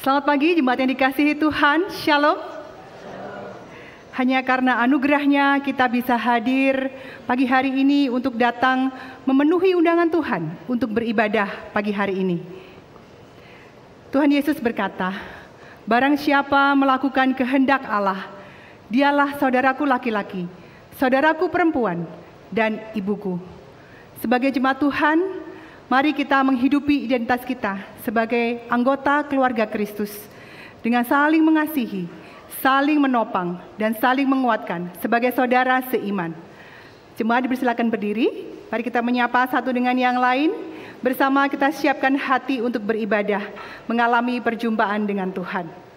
Selamat pagi jemaat yang dikasihi Tuhan, Shalom. Hanya karena anugerahnya kita bisa hadir pagi hari ini untuk datang memenuhi undangan Tuhan untuk beribadah pagi hari ini. Tuhan Yesus berkata, barang siapa melakukan kehendak Allah, dialah saudaraku laki-laki, saudaraku perempuan, dan ibuku. Sebagai jemaat Tuhan, mari kita menghidupi identitas kita sebagai anggota keluarga Kristus dengan saling mengasihi, saling menopang, dan saling menguatkan sebagai saudara seiman. Jemaat dipersilakan berdiri, mari kita menyapa satu dengan yang lain. Bersama kita siapkan hati untuk beribadah, mengalami perjumpaan dengan Tuhan.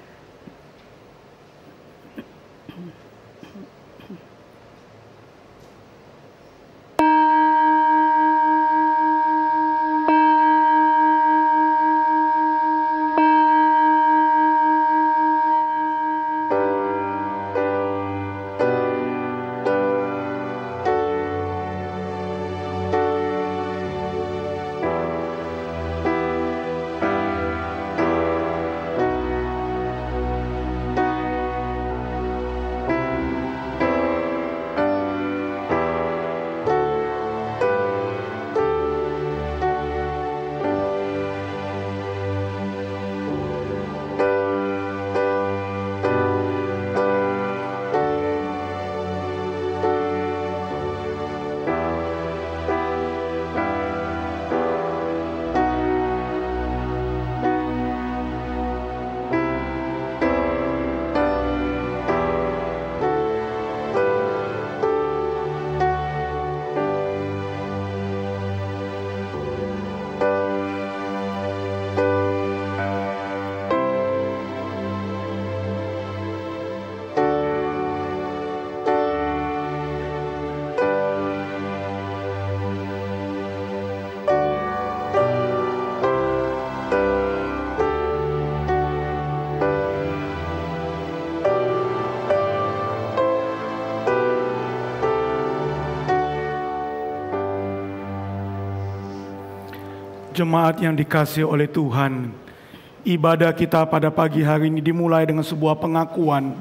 Jemaat yang dikasihi oleh Tuhan, ibadah kita pada pagi hari ini dimulai dengan sebuah pengakuan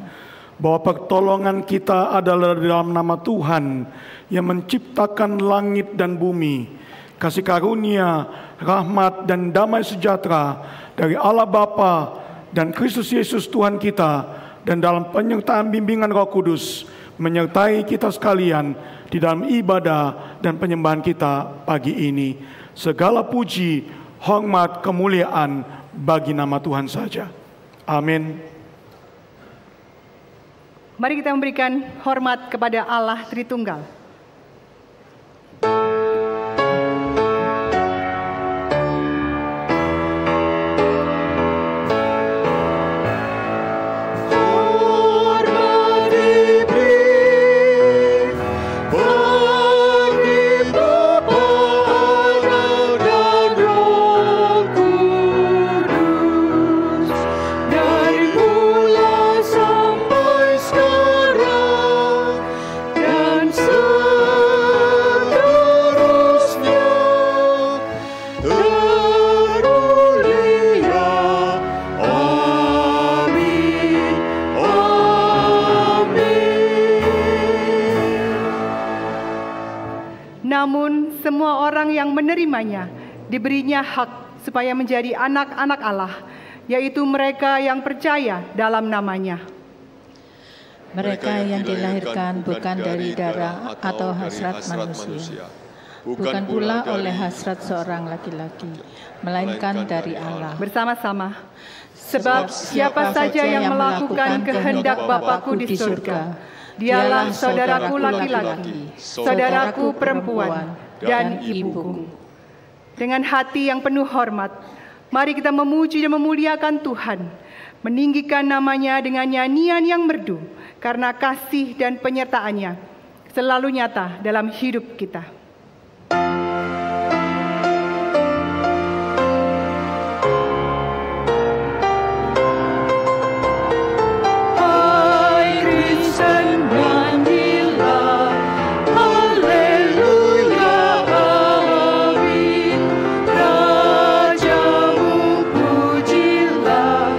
bahwa pertolongan kita adalah dalam nama Tuhan yang menciptakan langit dan bumi. Kasih karunia, rahmat dan damai sejahtera dari Allah Bapa dan Kristus Yesus Tuhan kita, dan dalam penyertaan bimbingan Roh Kudus menyertai kita sekalian di dalam ibadah dan penyembahan kita pagi ini. Segala puji, hormat, kemuliaan bagi nama Tuhan saja. Amin. Mari kita memberikan hormat kepada Allah Tritunggal. Namun semua orang yang menerimanya diberinya hak supaya menjadi anak-anak Allah, yaitu mereka yang percaya dalam namanya. Mereka yang dilahirkan bukan dari darah atau hasrat manusia, bukan pula oleh hasrat seorang laki-laki, melainkan dari Allah. Bersama-sama. Sebab siapa saja yang melakukan kehendak Bapa-Ku di surga, dialah saudaraku laki-laki, saudaraku perempuan, dan ibuku. Dengan hati yang penuh hormat, mari kita memuji dan memuliakan Tuhan, meninggikan namanya dengan nyanyian yang merdu, karena kasih dan penyertaannya selalu nyata dalam hidup kita. Rajamu pujilah,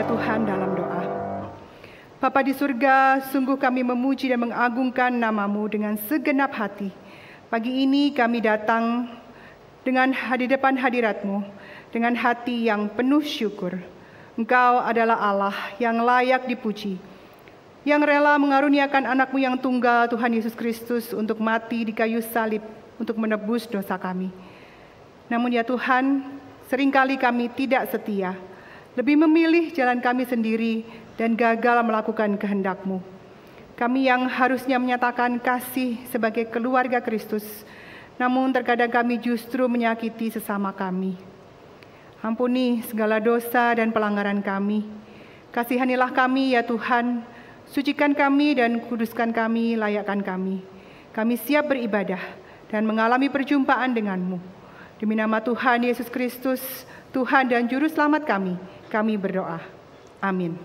Tuhan dalam doa. Bapa di surga, sungguh kami memuji dan mengagungkan nama-Mu dengan segenap hati. Pagi ini kami datang dengan di depan hadirat-Mu, dengan hati yang penuh syukur. Engkau adalah Allah yang layak dipuji, yang rela mengaruniakan anak-Mu yang tunggal, Tuhan Yesus Kristus, untuk mati di kayu salib, untuk menebus dosa kami. Namun ya Tuhan, seringkali kami tidak setia, lebih memilih jalan kami sendiri dan gagal melakukan kehendak-Mu. Kami yang harusnya menyatakan kasih sebagai keluarga Kristus, namun terkadang kami justru menyakiti sesama kami. Ampuni segala dosa dan pelanggaran kami. Kasihanilah kami ya Tuhan, sucikan kami dan kuduskan kami, layakkan kami. Kami siap beribadah dan mengalami perjumpaan denganmu. Demi nama Tuhan Yesus Kristus, Tuhan dan Juru Selamat kami berdoa. Amin.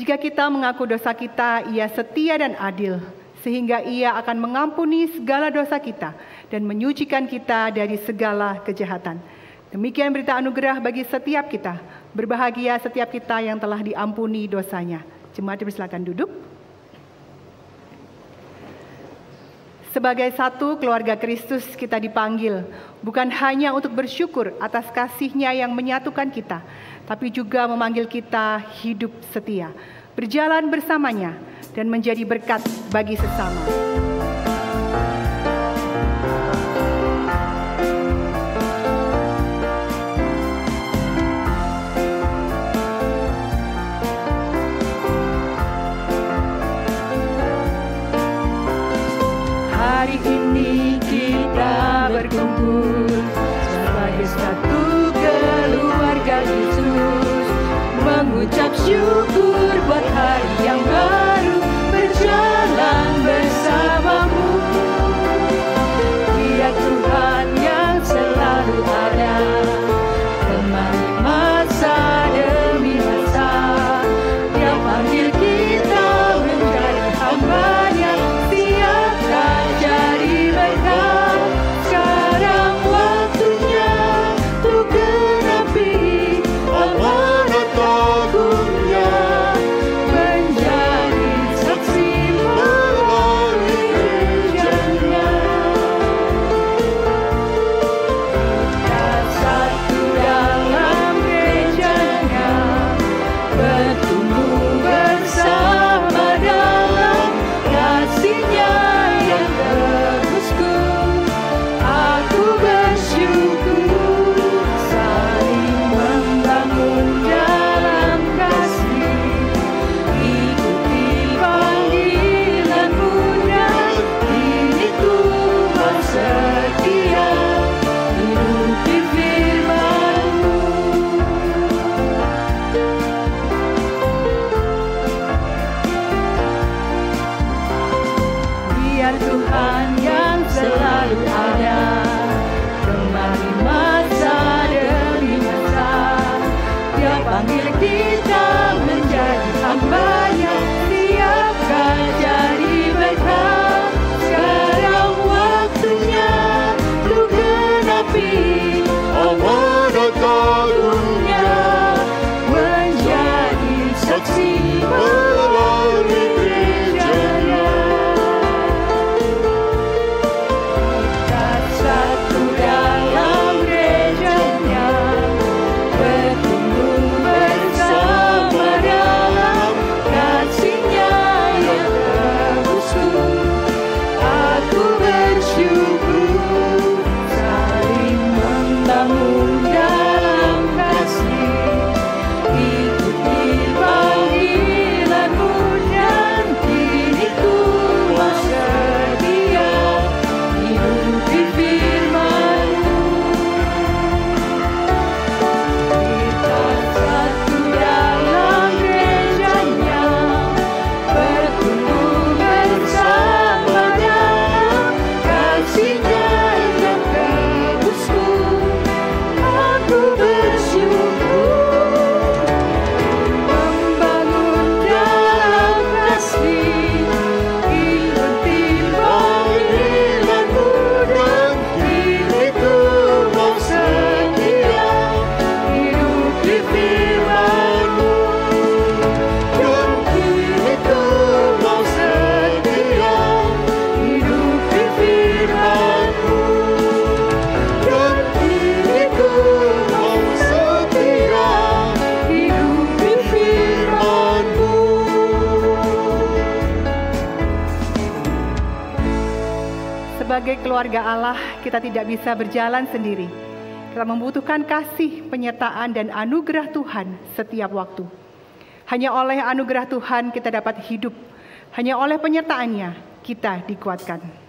Jika kita mengaku dosa kita, Ia setia dan adil, sehingga Ia akan mengampuni segala dosa kita dan menyucikan kita dari segala kejahatan. Demikian berita anugerah bagi setiap kita. Berbahagia setiap kita yang telah diampuni dosanya. Jemaat dipersilakan duduk. Sebagai satu keluarga Kristus kita dipanggil bukan hanya untuk bersyukur atas kasih-Nya yang menyatukan kita, tapi juga memanggil kita hidup setia, berjalan bersamanya dan menjadi berkat bagi sesama. Hari ini kita berkumpul sebagai satu keluarga Yesus, mengucap syukur buat hari yang baru, berjalan bersama-Mu. Dia Tuhan yang selalu ada, temani masa demi masa. Dia panggil kita menjadi hamba-Nya, siapkan jadi berkat. Sekarang waktunya untuk genapi amanat agungnya, menjadi saksi melalui gerejanya. Kita satu dalam gerejanya, bertumbuh bersama dalam kasih-Nya yang tebusku. Aku bersyukur, saling membangun dalam kasih, ikuti panggilan-Mu dan ini ku mau setia, hidupi firman-Mu. Biar Tuhan yang selalu ada, temani masa demi masa. Dia panggil kita menjadi hamba-Nya, siapkan jadi berkat. Sekarang waktunya untuk genapi amanat agungnya, menjadi saksi melalui gerejanya. Kita satu dalam gerejanya, bertumbuh bersama keluarga Allah, kita tidak bisa berjalan sendiri. Kita membutuhkan kasih, penyertaan, dan anugerah Tuhan setiap waktu. Hanya oleh anugerah Tuhan kita dapat hidup. Hanya oleh penyertaannya kita dikuatkan.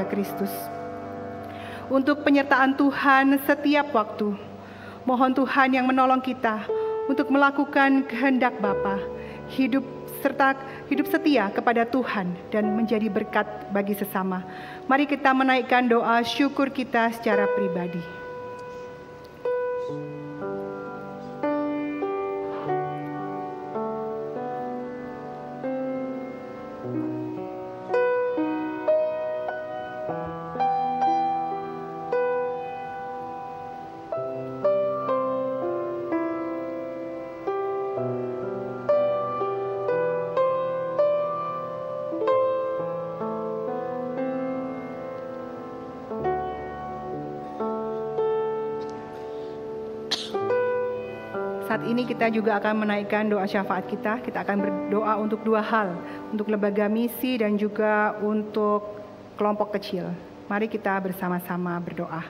Kristus. Untuk penyertaan Tuhan setiap waktu, mohon Tuhan yang menolong kita untuk melakukan kehendak Bapa, hidup setia kepada Tuhan dan menjadi berkat bagi sesama. Mari kita menaikkan doa syukur kita secara pribadi. Saat ini kita juga akan menaikkan doa syafaat kita. Kita akan berdoa untuk dua hal, untuk lembaga misi dan juga untuk kelompok kecil. Mari kita bersama-sama berdoa.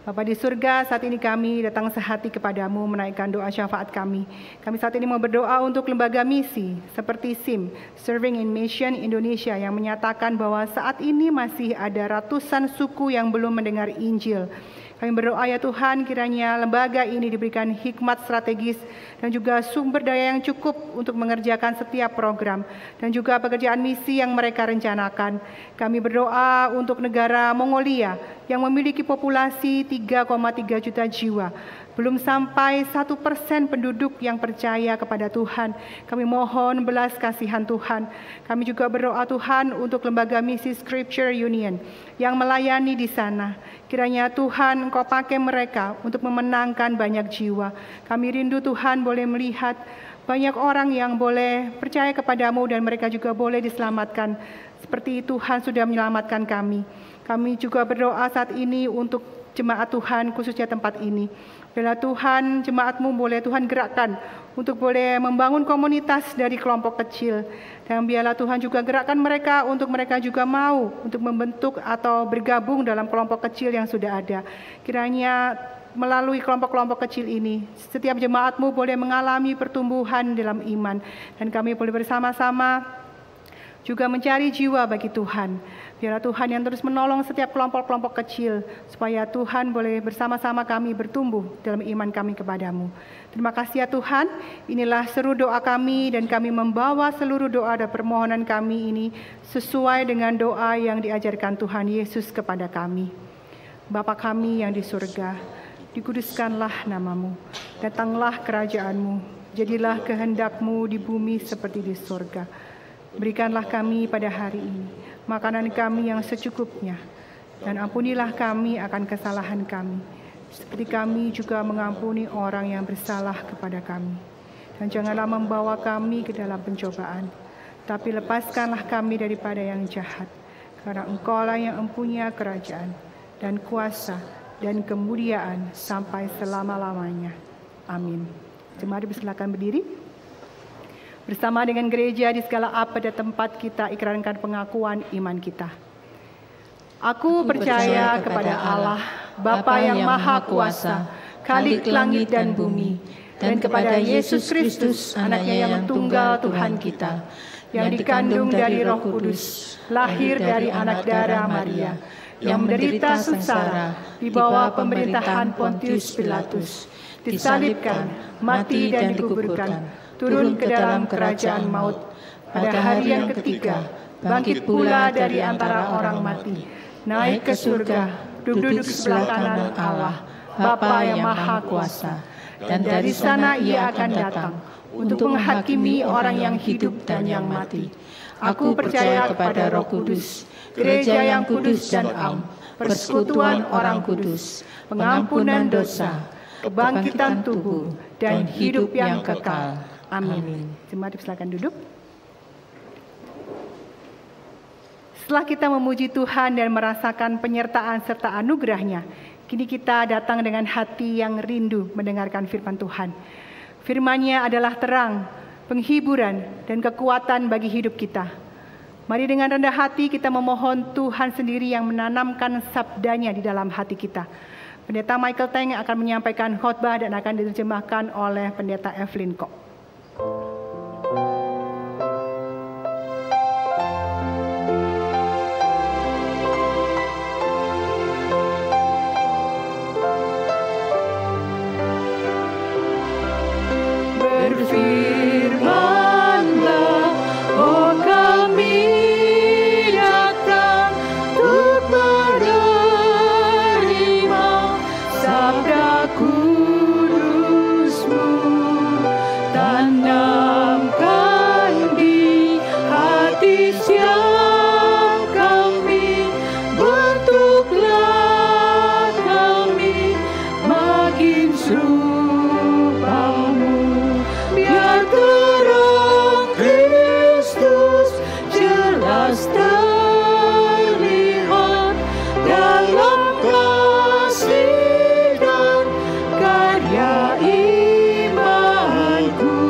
Bapa di surga, saat ini kami datang sehati kepadamu menaikkan doa syafaat kami. Kami saat ini mau berdoa untuk lembaga misi seperti SIM, Serving in Mission Indonesia, yang menyatakan bahwa saat ini masih ada ratusan suku yang belum mendengar Injil. Kami berdoa ya Tuhan, kiranya lembaga ini diberikan hikmat strategis dan juga sumber daya yang cukup untuk mengerjakan setiap program dan juga pekerjaan misi yang mereka rencanakan. Kami berdoa untuk negara Mongolia yang memiliki populasi 3,3 juta jiwa. Belum sampai 1% penduduk yang percaya kepada Tuhan. Kami mohon belas kasihan Tuhan. Kami juga berdoa Tuhan untuk lembaga misi Scripture Union yang melayani di sana. Kiranya Tuhan Engkau pakai mereka untuk memenangkan banyak jiwa. Kami rindu Tuhan boleh melihat banyak orang yang boleh percaya kepadamu dan mereka juga boleh diselamatkan. Seperti Tuhan sudah menyelamatkan kami. Kami juga berdoa saat ini untuk jemaat Tuhan khususnya tempat ini. Bila Tuhan jemaat-Mu boleh Tuhan gerakkan untuk boleh membangun komunitas dari kelompok kecil. Dan biarlah Tuhan juga gerakkan mereka untuk mereka juga mau untuk membentuk atau bergabung dalam kelompok kecil yang sudah ada. Kiranya melalui kelompok-kelompok kecil ini, setiap jemaat-Mu boleh mengalami pertumbuhan dalam iman. Dan kami boleh bersama-sama juga mencari jiwa bagi Tuhan. Biarlah Tuhan yang terus menolong setiap kelompok-kelompok kecil, supaya Tuhan boleh bersama-sama kami bertumbuh dalam iman kami kepadamu. Terima kasih ya Tuhan, inilah seru doa kami dan kami membawa seluruh doa dan permohonan kami ini sesuai dengan doa yang diajarkan Tuhan Yesus kepada kami. Bapa kami yang di surga, dikuduskanlah namamu, datanglah kerajaanmu, jadilah kehendak-Mu di bumi seperti di surga. Berikanlah kami pada hari ini makanan kami yang secukupnya, dan ampunilah kami akan kesalahan kami, seperti kami juga mengampuni orang yang bersalah kepada kami. Dan janganlah membawa kami ke dalam pencobaan, tapi lepaskanlah kami daripada yang jahat, karena Engkau-lah yang mempunyai kerajaan, dan kuasa, dan kemuliaan sampai selama-lamanya. Amin. Jemaat silakan berdiri. Bersama dengan gereja di segala apa dan tempat kita ikrarkan pengakuan iman kita. Aku percaya kepada Allah, Bapa yang Maha Kuasa, Khalik langit dan bumi, dan kepada Yesus Kristus, Anaknya yang tunggal Tuhan kita, yang dikandung dari Roh Kudus, lahir dari anak darah Maria, yang menderita sengsara di bawah pemerintahan Pontius Pilatus, disalibkan, mati dan dikuburkan, turun ke dalam kerajaan maut, pada hari yang ketiga, bangkit pula dari antara orang mati, naik ke surga, duduk sebelah kanan Allah, Bapa yang Maha Kuasa, dan dari sana Ia akan datang untuk menghakimi orang yang hidup dan yang mati. Aku percaya kepada Roh Kudus, gereja yang kudus dan am, persekutuan orang kudus, pengampunan dosa, kebangkitan tubuh, dan hidup yang kekal. Amin. Jemaat silakan duduk. Setelah kita memuji Tuhan dan merasakan penyertaan serta anugerah-Nya, kini kita datang dengan hati yang rindu mendengarkan firman Tuhan. Firman-Nya adalah terang, penghiburan, dan kekuatan bagi hidup kita. Mari dengan rendah hati kita memohon Tuhan sendiri yang menanamkan sabdanya di dalam hati kita. Pendeta Michael Teng akan menyampaikan khotbah dan akan diterjemahkan oleh Pendeta Evelyn Kok. Berfirmanlah, oh kami datang untuk menerima sabda kudus-Mu, tanamkan di hati setiap kami, bentuklah kami makin serupa-Mu. Biar terang Kristus jelas terlihat dalam kasih dan karya imanku.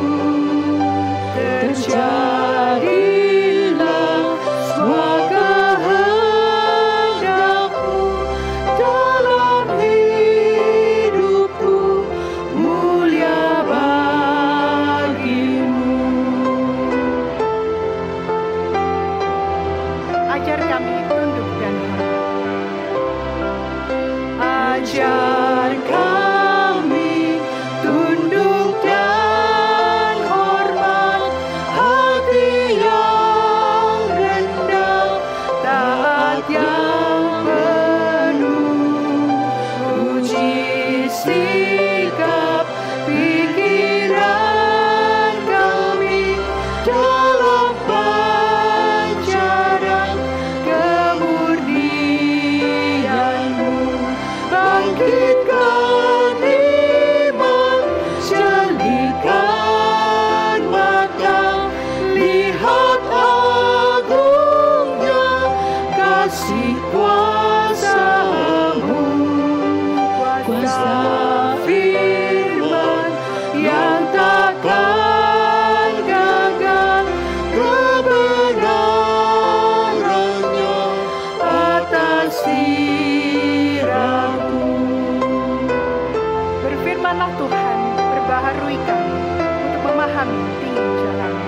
kami ingin jalani.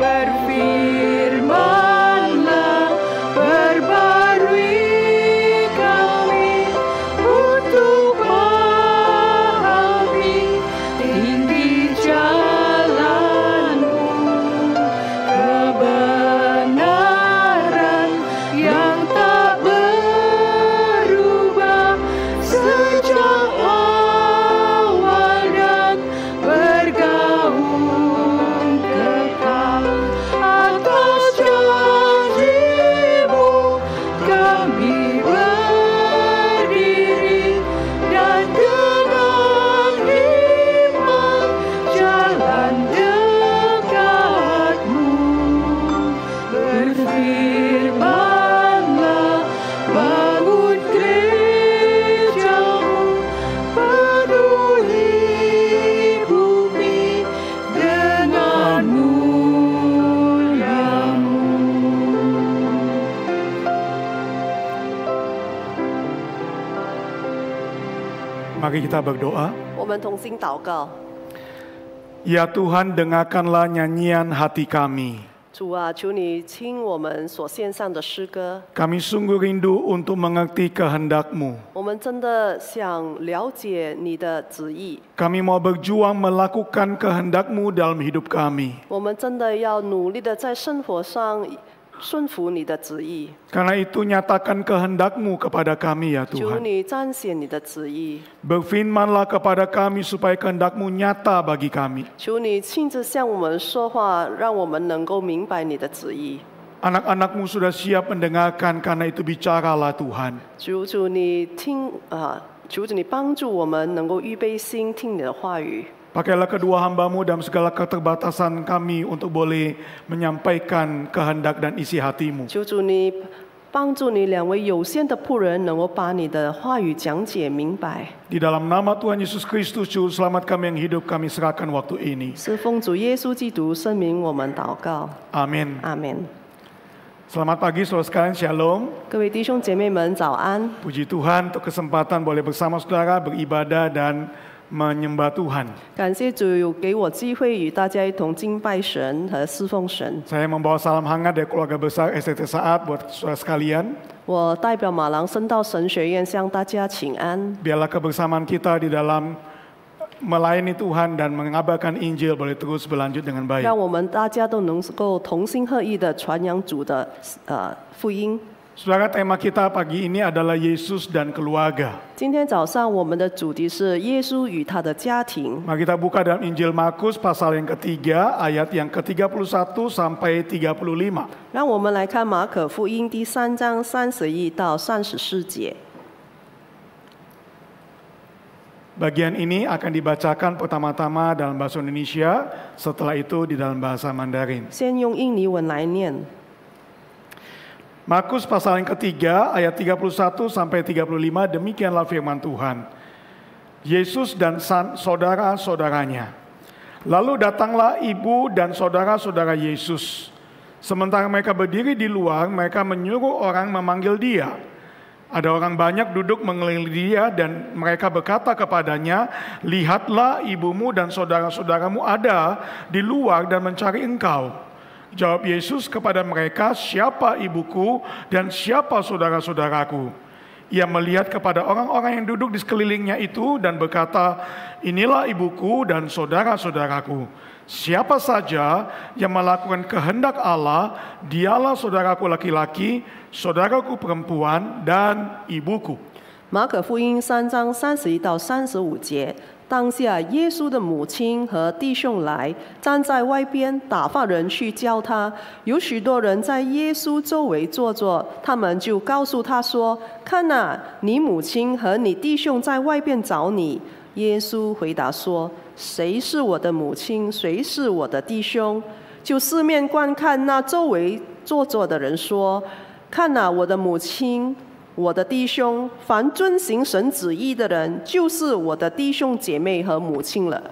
Berfirmanlah, perbarui kami untuk pahami tinggi jalan-Mu, kebenaran yang tak berubah sejak awal dan bergaung kekal. Atas janji-Mu kami berdiri dan dengan iman jalan dekat-Mu. Berfirmanlah, bangun gereja-Mu, penuhi bumi dengan mulia-Mu. Mari kita berdoa. 我们同心祷告， Ya Tuhan, dengarkanlah nyanyian hati kami. 主啊，求你听我们所献上的诗歌。 Kami sungguh rindu untuk mengerti kehendak-Mu. 我们真的想了解你的旨意， Kami mau berjuang melakukan kehendak-Mu dalam hidup kami. 我们真的要努力的在生活上顺服你的旨意。 Karena itu nyatakan kehendak-Mu kepada kami ya 求 Tuhan. 你彰显你的旨意， Berfirmanlah kepada kami supaya kehendak-Mu nyata bagi kami. 求你亲自向我们说话，让我们能够明白你的旨意。 Anak-anak-Mu sudah siap mendengarkan, karena itu bicaralah Tuhan. 求你听求你帮助我们能够预备心听你的话语。 Pakailah kedua hamba-Mu dalam segala keterbatasan kami untuk boleh menyampaikan kehendak dan isi hati-Mu. 求主你帮助你两位有限的仆人，能够把你的话语讲解明白。 Di dalam nama Tuhan Yesus Kristus, Juru Selamat kami yang hidup, kami serahkan waktu ini. 是奉主耶稣基督圣名，我们祷告， Amin. 阿门。 Selamat pagi saudara sekalian, Shalom. 各位弟兄姐妹们，早安！ Puji Tuhan untuk kesempatan boleh bersama saudara beribadah dan menyembah Tuhan. 感谢主有给我机会与大家一同敬拜神和侍奉神。 Saya membawa salam hangat dari keluarga besar STT Saat buat saudara sekalian. 我代表马郎升道神学院向大家请安。 Biarlah kebersamaan kita di dalam melayani Tuhan dan mengabarkan Injil boleh terus berlanjut dengan baik. 让我们大家都能够同心合意的传扬主的福音。 Saudara, tema kita pagi ini adalah Yesus dan keluarga. 今天早上我们的主题是耶稣与他的家庭。 Mari kita buka dalam Injil Markus pasal yang ketiga, ayat yang ke-31 sampai 35. 让我们来看马可福音第3章31到34节。 Bagian ini akan dibacakan pertama-tama dalam bahasa Indonesia, setelah itu di dalam bahasa Mandarin. 先用印尼文来念。 Markus pasal yang ketiga, ayat 31 sampai 35, demikianlah firman Tuhan. Yesus dan saudara-saudaranya. Lalu datanglah ibu dan saudara-saudara Yesus. Sementara mereka berdiri di luar, mereka menyuruh orang memanggil dia. Ada orang banyak duduk mengelilingi dia dan mereka berkata kepadanya, "Lihatlah, ibumu dan saudara-saudaramu ada di luar dan mencari engkau." Jawab Yesus kepada mereka, "Siapa ibuku dan siapa saudara-saudaraku?" Ia melihat kepada orang-orang yang duduk di sekelilingnya itu dan berkata, "Inilah ibuku dan saudara-saudaraku. Siapa saja yang melakukan kehendak Allah, dialah saudaraku laki-laki, saudaraku perempuan, dan ibuku." 马可福音3章31到35节。 当下，耶稣的母亲和弟兄来，站在外边，打发人去叫他。有许多人在耶稣周围坐着，他们就告诉他说：“看哪，你母亲和你弟兄在外边找你。”耶稣回答说：“谁是我的母亲？谁是我的弟兄？”就四面观看那周围坐着的人说：“看哪，我的母亲。” 我的弟兄，凡遵行神旨意的人，就是我的弟兄姐妹和母亲了。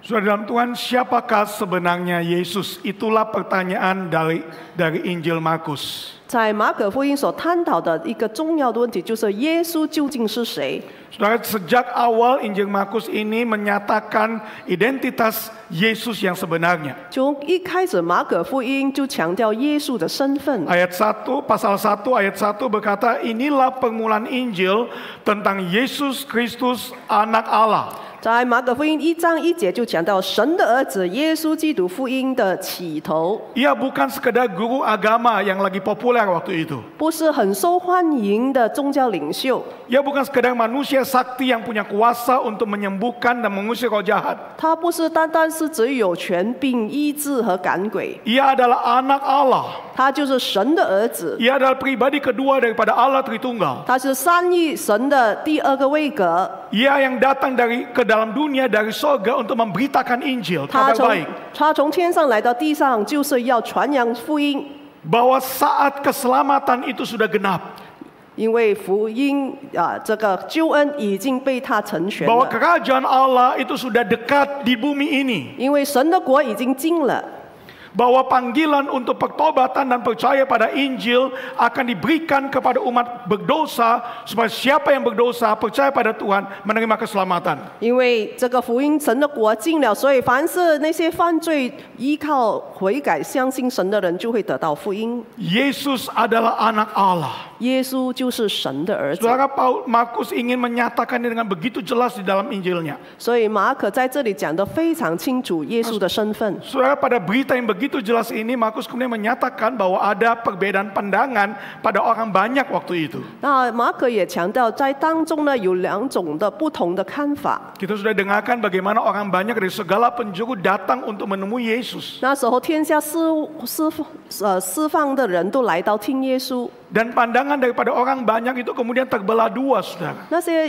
Saudara dalam Tuhan, siapakah sebenarnya Yesus? Itulah pertanyaan dari Injil Markus. 在马可福音所探讨的一个重要的问题，就是耶稣究竟是谁？ Saudara, sejak awal Injil Markus ini menyatakan identitas Yesus yang sebenarnya. 从一开始，马可福音就强调耶稣的身份。 Pasal 1 ayat 1 berkata, inilah permulaan Injil tentang Yesus Kristus anak Allah. 在马可福音1章1节就强调神的儿子耶稣基督福音的起头， Ia bukan sekedar guru agama yang lagi populer waktu itu. 不是很受欢迎的宗教领袖， Ia bukan sekedar manusia sakti yang punya kuasa untuk menyembuhkan dan mengusir roh jahat. 他不是单单是只有权柄医治和赶鬼， Ia adalah anak Allah. 他就是神的儿子， Ia adalah pribadi kedua daripada Allah Tritunggal. 他是三一神的第二个位格。 Ia yang datang ke dalam dunia dari sorga untuk memberitakan Injil, 他 kabar 从 baik. 他从天上来到地上，就是要传扬福音， Bahwa saat keselamatan itu sudah genap. 因为福音这个救恩已经被他成全 Bahwa 了， kerajaan Allah itu sudah dekat di bumi ini. 因为神的国已经近了。 Bahwa panggilan untuk pertobatan dan percaya pada Injil akan diberikan kepada umat berdosa, supaya siapa yang berdosa percaya pada Tuhan menerima keselamatan. 因为这个福音神的国近了，所以凡是那些犯罪依靠悔改相信神的人，就会得到福音。 Yesus adalah anak Allah. 耶稣就是神的儿子， Saudara, Markus ingin menyatakannya dengan begitu jelas di dalam Injilnya. 所以马可在这里讲得非常清楚耶稣的身份。 Saudara, pada berita yang begitu jelas ini, Markus kemudian menyatakan bahwa ada perbedaan pandangan pada orang banyak waktu itu. 那马可也强调，在当中呢有两种的不同的看法。 Kita sudah dengarkan bagaimana orang banyak dari segala penjuru datang untuk menemui Yesus. 那时候天下四方的人都来到听耶稣。 Dan pandangan daripada orang banyak itu kemudian terbelah dua, saudara. 那些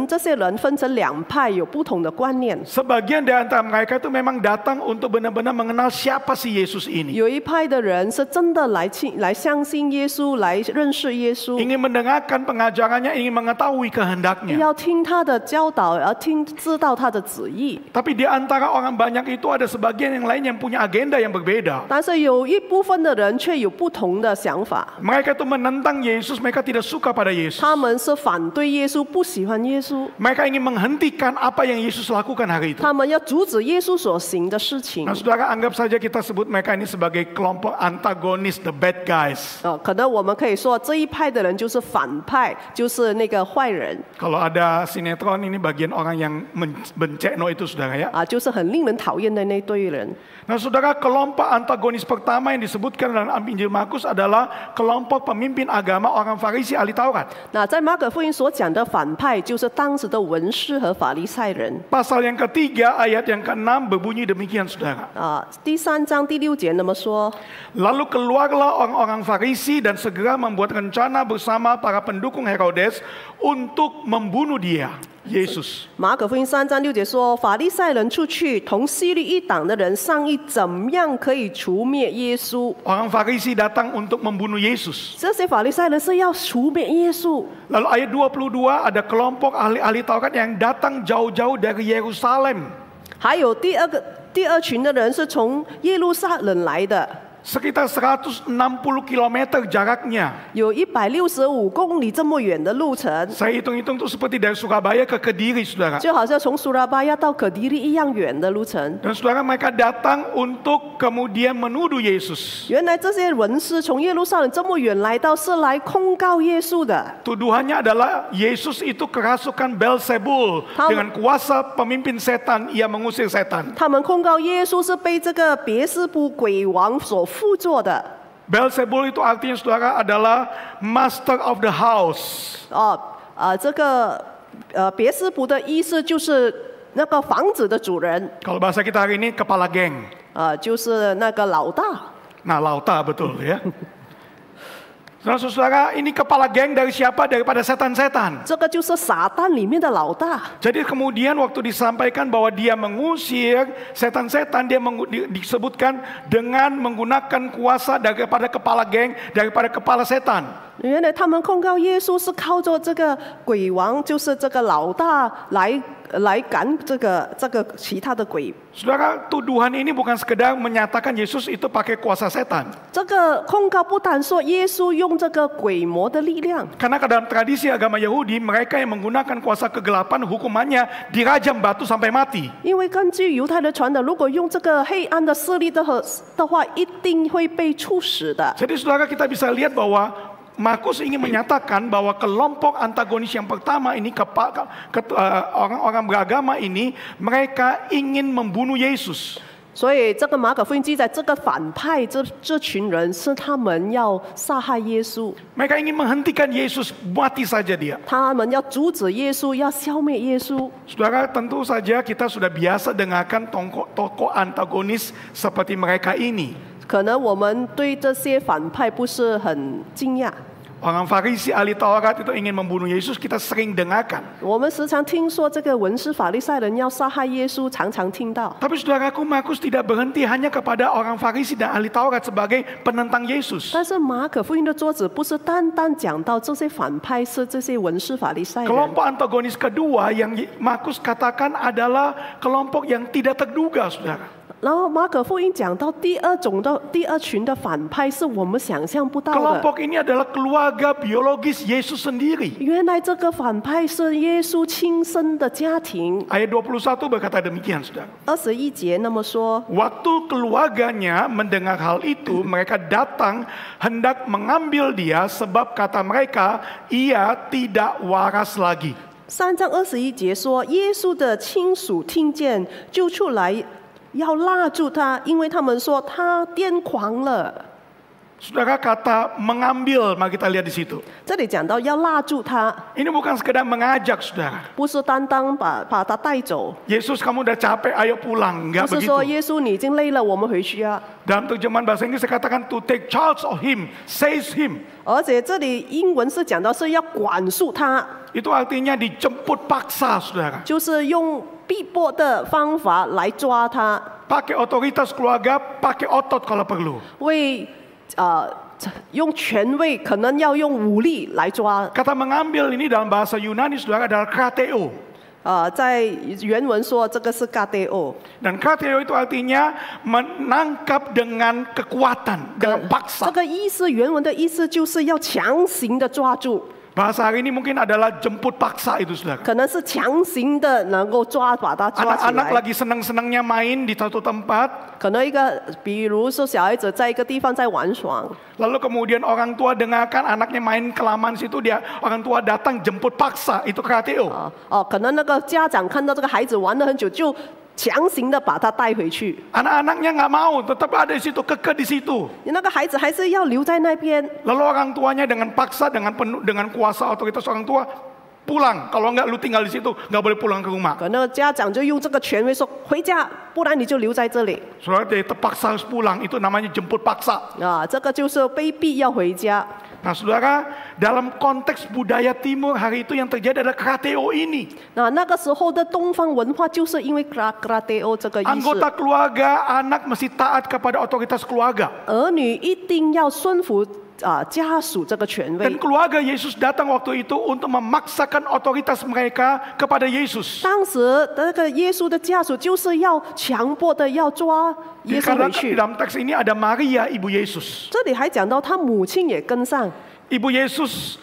这些人分成两派，有不同的观念。 Sebagian dari antara mereka itu memang datang untuk benar-benar mengenal siapa si Yesus ini. 有一派的人是真的来相信耶稣，来认识耶稣， Ingin mendengarkan pengajarannya, ingin mengetahui kehendaknya. 要听他的教导，要知道他的旨意。 Tapi di antara orang banyak itu ada sebagian yang lain yang punya agenda yang berbeda. 但是有一部分的人却有不同的想法， Mereka itu menentang Yesus, mereka tidak suka pada Yesus. 他们是反对耶稣，不喜欢耶稣， Mereka ingin menghentikan apa yang Yesus lakukan hari itu. 他们要阻止耶稣所行的事情。 Nah, saudara, anggap saja kita sebut mereka ini sebagai kelompok antagonis, the bad guys. 可能我们可以说这一派的人就是反派，就是那个坏人 Kalau ada sinetron, ini bagian orang yang bencekno itu, saudara ya. 就是很令人讨厌的那堆人。 Nah, saudara, kelompok antagonis pertama yang disebutkan dalam Injil Markus adalah kelompok pemimpin agama orang Farisi ahli Taurat. 那在马可福音所讲的反派，就是当时的文士和法利赛人。 Pasal yang ketiga ayat yang ke-6 berbunyi demikian, saudara. 第3章第6节那么说， Lalu keluarlah orang-orang Farisi dan segera membuat rencana bersama para pendukung Herodes untuk membunuh dia, Yesus. 马可福音3章6节说，法利赛人出去同希律一党的人商议，怎么样可以除灭耶稣。 Orang Farisi datang untuk membunuh Yesus. 这些法利赛人是要除灭耶稣。 Lalu ayat 22 ada kelompok ahli-ahli Taurat yang datang jauh-jauh dari Yerusalem. 还有第二群的人是从耶路撒冷来的， Sekitar 160 km jaraknya. 有165公里这么远的路程， Saya hitung-hitung itu seperti dari Surabaya ke Kediri, saudara. 就好像从苏拉巴亚到可迪利一样远的路程。 Dan saudara, mereka datang untuk kemudian menuduh Yesus. 原来这些文士从耶路撒冷这么远来到，是来控告耶稣的。 Tuduhannya adalah Yesus itu kerasukan Belzebul. Dengan kuasa pemimpin setan, ia mengusir setan. 他们控告耶稣是被这个别斯布鬼王所辅佐的。 Belzebul itu artinya, saudara, adalah master of the house. 这个别斯布的意思就是那个房子的主人， Kalau bahasa kita hari ini, kepala geng. 就是那个老大。 Nah, lauta betul ya. Saudara, ini kepala geng dari siapa? Daripada setan-setan. 这个就是撒旦里面的老大。 Jadi kemudian waktu disampaikan bahwa dia mengusir setan-setan, dia disebutkan dengan menggunakan kuasa daripada kepala geng, daripada kepala setan. 原来他们控告耶稣是靠着这个鬼王，就是这个老大来赶这个其他的鬼。 Saudara, tuduhan ini bukan sekedar menyatakan Yesus itu pakai kuasa setan. 这个控告不单说耶稣用这个鬼魔的力量， Karena dalam tradisi agama Yahudi, mereka yang menggunakan kuasa kegelapan hukumannya dirajam batu sampai mati. 因为根据犹太的传统，如果用这个黑暗的势力的话，一定会被处死的。 Jadi saudara, kita bisa lihat bahwa Markus ingin menyatakan bahwa kelompok antagonis yang pertama ini orang-orang beragama ini mereka ingin membunuh Yesus. 所以这个马可福音记载，这个反派这群人是他们要杀害耶稣， Mereka ingin menghentikan Yesus, mati saja dia. 他们要阻止耶稣，要消灭耶稣。 Saudara, tentu saja kita sudah biasa dengarkan tokoh antagonis seperti mereka ini. 可能我们对这些反派不是很惊讶。 Orang Farisi ahli Taurat itu ingin membunuh Yesus, kita sering dengarkan. 我们时常听说这个文士法利赛人要杀害耶稣，常常听到。 Tapi saudaraku, Markus tidak berhenti hanya kepada orang Farisi dan ahli Taurat sebagai penentang Yesus. 但是马可福音的作者不是单单讲到这些反派是这些文士法利赛人， Kelompok antagonis kedua yang Markus katakan adalah kelompok yang tidak terduga, saudara. 然后马可福音讲到第二群的反派是我们想象不到的。 Kelompok ini adalah keluarga biologis Yesus sendiri. 原来这个反派是耶稣亲生的家庭。 Ayat 21 berkata demikian, saudara. 21节那么说， Waktu keluarganya mendengar hal itu, mereka datang hendak mengambil dia sebab kata mereka, ia tidak waras lagi. 3章21节说，耶稣的亲属听见就出来要拉住他，因为他们说他癫狂了。 Saudara, kata mengambil, mari kita lihat di situ. 这里讲到要拉住他， Ini bukan sekedar mengajak, saudara. 不是单单把他带走， Yesus, kamu udah capek, ayo pulang. 不 Enggak 是说 begitu. 耶稣你已经累了，我们回去啊。 Dalam terjemahan bahasa Inggris saya katakan to take charge of him, seize him. 而且这里英文是讲到是要管束他， Itu artinya dijemput paksa, saudara. 就是用逼迫的方法来抓他， Pakai otoritas keluarga, pakai otot kalau perlu. 为用权位，可能要用武力来抓。 Kata mengambil ini dalam bahasa Yunani, saudara, adalah krateo. 在原文说这个是 kateo， Dan krateo itu artinya menangkap dengan kekuatan, dengan 这 paksa. 个意思原文的意思就是要强行的抓住， Bahasa hari ini mungkin adalah jemput paksa itu, saudara. 可能是强行的能够把他抓起 Anak-anak 来。 lagi senang-senangnya main di satu tempat, 可能比如说小孩子在一个地方在玩耍， lalu kemudian orang tua dengarkan anaknya main kelamaan situ, orang tua datang jemput paksa, itu krateo. 可能那个家长看到这个孩子玩了很久，就强行的把他带回去。 Anak-anaknya nggak mau, tetap ada di situ, kekeh di situ. 那个孩子还是要留在那边。 Lalu orang tuanya dengan paksa, dengan kuasa otoritas orang tua, pulang. Kalau nggak lu tinggal di situ, nggak boleh pulang ke rumah. 可能家长就用这个权威说回家，不然你就留在这里。 Saudara, dia terpaksa harus pulang, itu namanya jemput paksa. 这个就是被逼要回家。 Nah, saudara, dalam konteks budaya timur hari itu yang terjadi adalah krateo ini. 那个时候的东方文化就是因为 krateo 这个意思， Anggota keluarga, anak mesti taat kepada otoritas keluarga. 儿女一定要顺服家属这个权 Dan 威。 keluarga Yesus datang waktu itu untuk memaksakan otoritas mereka kepada Yesus. 当时那个耶稣的家属就是要强迫的要抓耶稣 Karena 回去。 dalam teks ini ada Maria, ibu Yesus. 这里还讲到他母亲也跟上， Ibu Yesus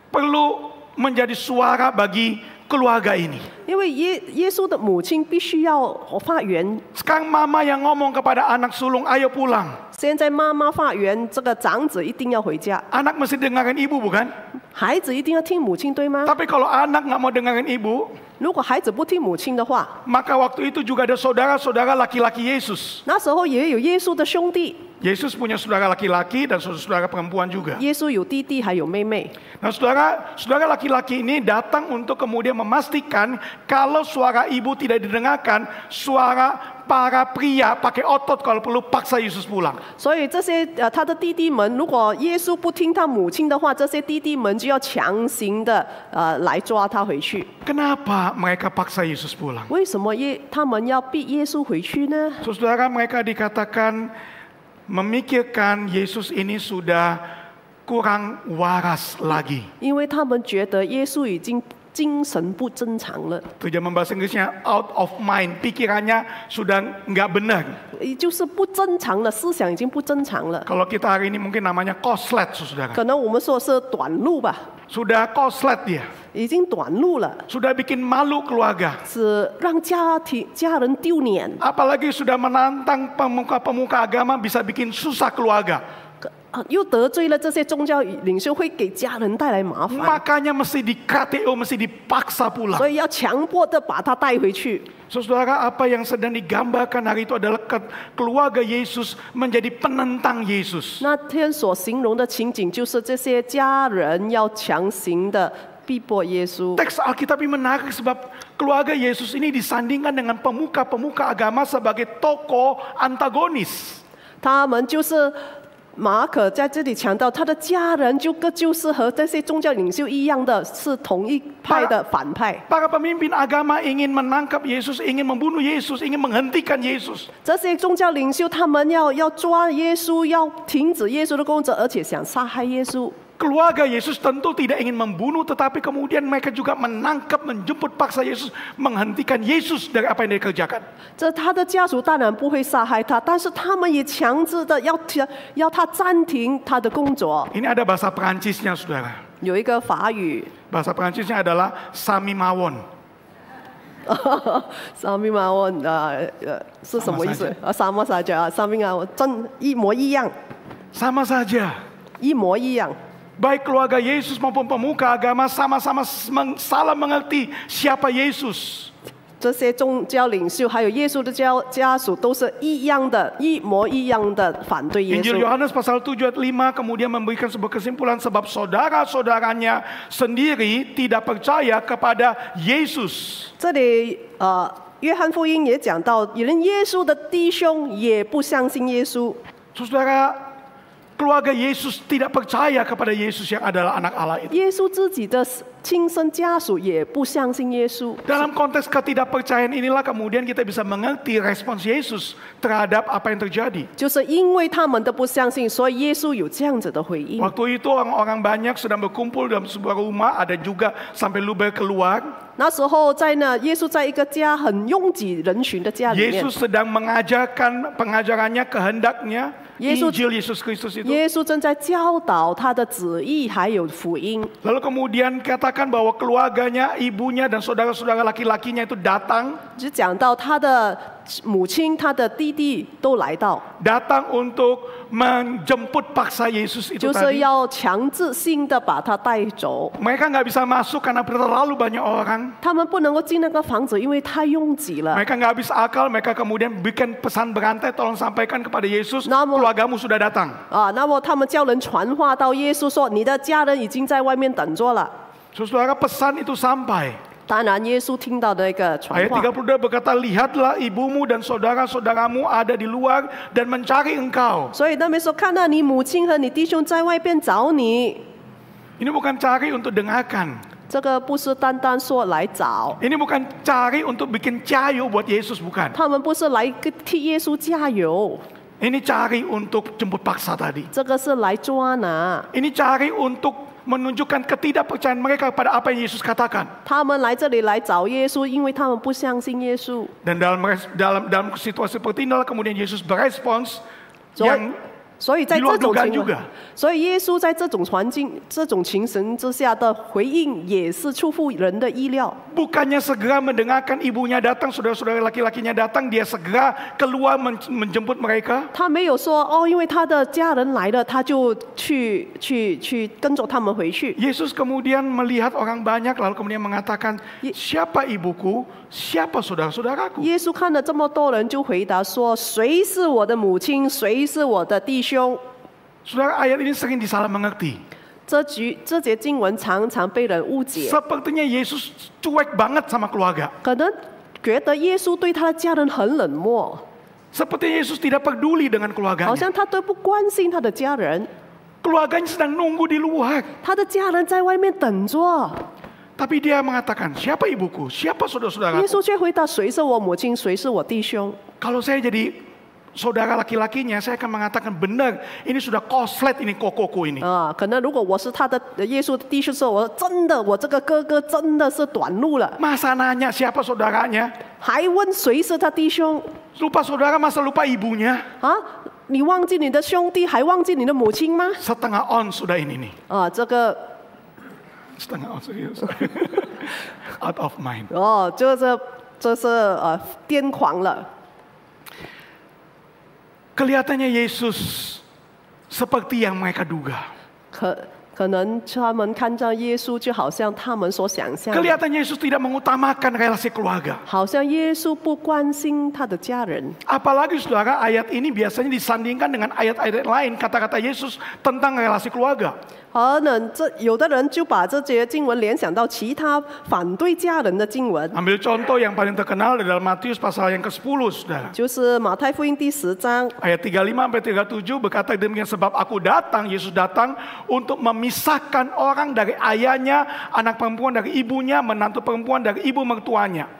perlu menjadi suara bagi keluarga ini. 因为耶稣的母亲必须要发言。 Sekarang mama yang ngomong kepada anak sulung, ayo pulang. 现在妈妈发言，这个长子一定要回家， Anak mesti dengarkan ibu, bukan? 孩子一定要听母亲，对吗？ Tapi kalau anak nggak mau dengarkan ibu, 如果孩子不听母亲的话， maka waktu itu juga ada saudara-saudara laki-laki Yesus. 那时候也有耶稣的兄弟， Yesus punya saudara laki-laki dan saudara perempuan juga. 耶稣有弟弟还有妹妹。 Nah, saudara laki-laki ini datang untuk kemudian memastikan kalau suara ibu tidak didengarkan, suara para pria pakai otot kalau perlu paksa Yesus pulang. 所以这些他的弟弟们，如果耶稣不听他母亲的话，这些弟弟们就要强行的来抓他回去。 Kenapa mereka paksa Yesus pulang? 为什么他们要逼耶稣回去呢？ Saudara, mereka dikatakan memikirkan Yesus ini sudah kurang waras lagi. 因为他们觉得耶稣已经精神不正常了， Terjemahan bahasa Inggrisnya out of mind, pikirannya sudah nggak benar. 就是不正常了，思想已经不正常了。 Kalau kita hari ini mungkin namanya koslet, saudara. 可能我们说是短路吧， Sudah koslet dia, 已经短路了， sudah bikin malu keluarga. 是让家人丢脸， Apalagi sudah menantang pemuka-pemuka agama bisa bikin susah keluarga. 又得罪了这些宗教领袖，会给家人带来麻烦， Makanya mesti di KTO, mesti dipaksa pulang. 所以要强迫的把他带回去。 Saudara, apa yang sedang digambarkan hari itu adalah keluarga Yesus menjadi penentang Yesus. 那天所形容的情景，就是这些家人要强行的逼迫耶稣。 Teks Alkitab ini menarik sebab keluarga Yesus ini disandingkan dengan pemuka-pemuka agama sebagai tokoh antagonis. 他们就是马可在这里强调，他的家人就是和这些宗教领袖一样的，是同一派的反派。 Para pemimpin agama ingin menangkap Yesus, ingin membunuh Yesus, ingin menghentikan Yesus. 这些宗教领袖他们要抓耶稣，要停止耶稣的工作，而且想杀害耶稣。 Keluarga Yesus tentu tidak ingin membunuh, tetapi kemudian mereka juga menangkap, menjemput paksa Yesus, menghentikan Yesus dari apa yang dia kerjakan. 这他的家属当然不会杀害他，但是他们也强制的要他暂停他的工作。 Ini ada bahasa Perancisnya, saudara. 有一个法语， Bahasa Perancisnya adalah Sami Mawon. 上面嘛，我是什么意思？sama saja，上面啊，真一模一样， Sama saja. 一模一样。 Baik keluarga Yesus maupun pemuka agama sama-sama salah mengerti siapa Yesus. 这些宗教领袖还有耶稣的家属都是一样的，一模一样的反对耶 Injil 稣。 Yohanes pasal 7 ayat 5 kemudian memberikan sebuah kesimpulan sebab saudara-saudaranya sendiri tidak percaya kepada Yesus. 这里约翰福音也讲到，连耶稣的弟兄也不相信耶稣。 Saudara, keluarga Yesus tidak percaya kepada Yesus yang adalah anak Allah itu. 耶稣自己的亲生家属也不相信耶稣。 Dalam konteks ketidakpercayaan inilah kemudian kita bisa mengerti respons Yesus terhadap apa yang terjadi. 就是因为他们都不相信，所以耶稣有这样子的回应。 Waktu itu orang-orang banyak sedang berkumpul dalam sebuah rumah, ada juga sampai luber keluar. 那时候在那，耶稣在一个家很拥挤人群的家里面， Yesus sedang mengajarkan pengajarannya, kehendaknya, Injil Yesus Kristus itu. 耶稣正在教导他的旨意还有福音。 Lalu kemudian katakan bahwa keluarganya, ibunya dan saudara-saudara laki-lakinya itu datang. 就讲到他的母亲、他的弟弟都来到， Datang untuk menjemput paksa Yesus itu 就是 tadi. 要强制性的把他带走。 Mereka nggak bisa masuk karena terlalu banyak orang. 他们不能够进那个房子，因为太拥挤了。 Mereka nggak habis akal, mereka kemudian bikin pesan berantai, tolong sampaikan kepada Yesus, Namun- keluargamu sudah datang. 那么他们叫人传话到耶稣说：“你的家人已经在外面等着了。 Saudara, pesan itu sampai. ”当然，耶稣听到那个传 Ayat 话， 32 berkata, lihatlah ibumu dan saudara-saudaramu ada di luar dan mencari engkau. 所以那边说：“看到你母亲和你弟兄在外边找你。 Ini bukan cari untuk dengarkan. ”这个不是单单说来找， Ini bukan cari untuk bikin cayu buat Yesus, bukan. 他们不是来替耶稣加油， Ini cari untuk jemput paksa tadi. 这个是来抓拿。 Ini cari untuk menunjukkan ketidakpercayaan mereka pada apa yang Yesus katakan. 他们来这里来找耶稣，因为他们不相信耶稣。 Dan dalam situasi seperti inilah kemudian Yesus berespons yang 所以在这种 diluar dugaan 情 juga. 况，所以耶稣在这种环境、这种情形之下的回应，也是出乎人的意料。 Bukannya segera mendengarkan ibunya datang, saudara-saudara laki-lakinya datang, dia segera keluar menjemput mereka. 他没有说哦，因为他的家人来了，他就去跟着他们回去。 Yesus kemudian melihat orang banyak, lalu kemudian mengatakan, siapa ibuku, siapa saudara-saudaraku? 耶稣看了这么多人，就回答说：“谁是我的母亲？谁是我的弟兄 Saudara, ayat ini sering disalah mengerti. ？”这节经文常常被人误解， Sepertinya Yesus cuek banget sama keluarga. 可能觉得耶稣对他的家人很冷漠， Sepertinya Yesus tidak peduli dengan 好 keluarganya. 像他都不关心他的家人， Keluarganya sedang nunggu di luar. 他的家人在外面等着。 Tapi dia mengatakan, siapa ibuku, siapa 耶 saudara-saudaraku? 稣却回答：“谁是我母亲？谁是我弟兄 Kalau saya jadi saudara laki-lakinya, saya akan mengatakan benar, ini sudah koslet ini koko ini. 可能如果我是他的耶稣的弟兄说，我真的我这个哥哥真的是短路了， Masa nanya siapa saudaranya? 还问谁是他弟兄 Lupa saudara, masa lupa ibunya? 啊？你忘记你的兄弟，还忘记你的母亲吗？ Setengah on sudah ini nih. 这个 Setengah on serius. Out of mind. 这是癫狂了。 Kelihatannya Yesus seperti yang mereka duga. 可能他们看到耶稣，就好像他们所想象的， Kelihatannya Yesus tidak mengutamakan relasi keluarga. 好像耶稣不关心他的家人。 Apalagi saudara, ayat ini biasanya disandingkan dengan ayat-ayat lain, kata-kata Yesus tentang relasi keluarga. 可能有的人就把这节经文联想到其他反对家人的经文， Ambil contoh yang paling terkenal dalam Matius pasal yang ke-10, saudara. 就是马太福音第10章 Ayat 35-37 berkata demikian, sebab aku datang, Yesus datang untuk memisahkan orang dari ayahnya, anak perempuan dari ibunya, menantu perempuan dari ibu mertuanya.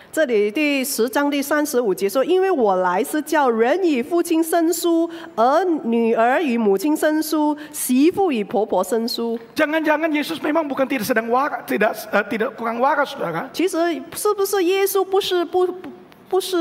这里第10章第35节说：“因为我来是叫人与父亲生疏，女儿与母亲生疏，媳妇与婆婆生疏。” Jangan-jangan Yesus memang bukan tidak sedang waras, tidak kurang waras, saudara. 其实是不是耶稣不是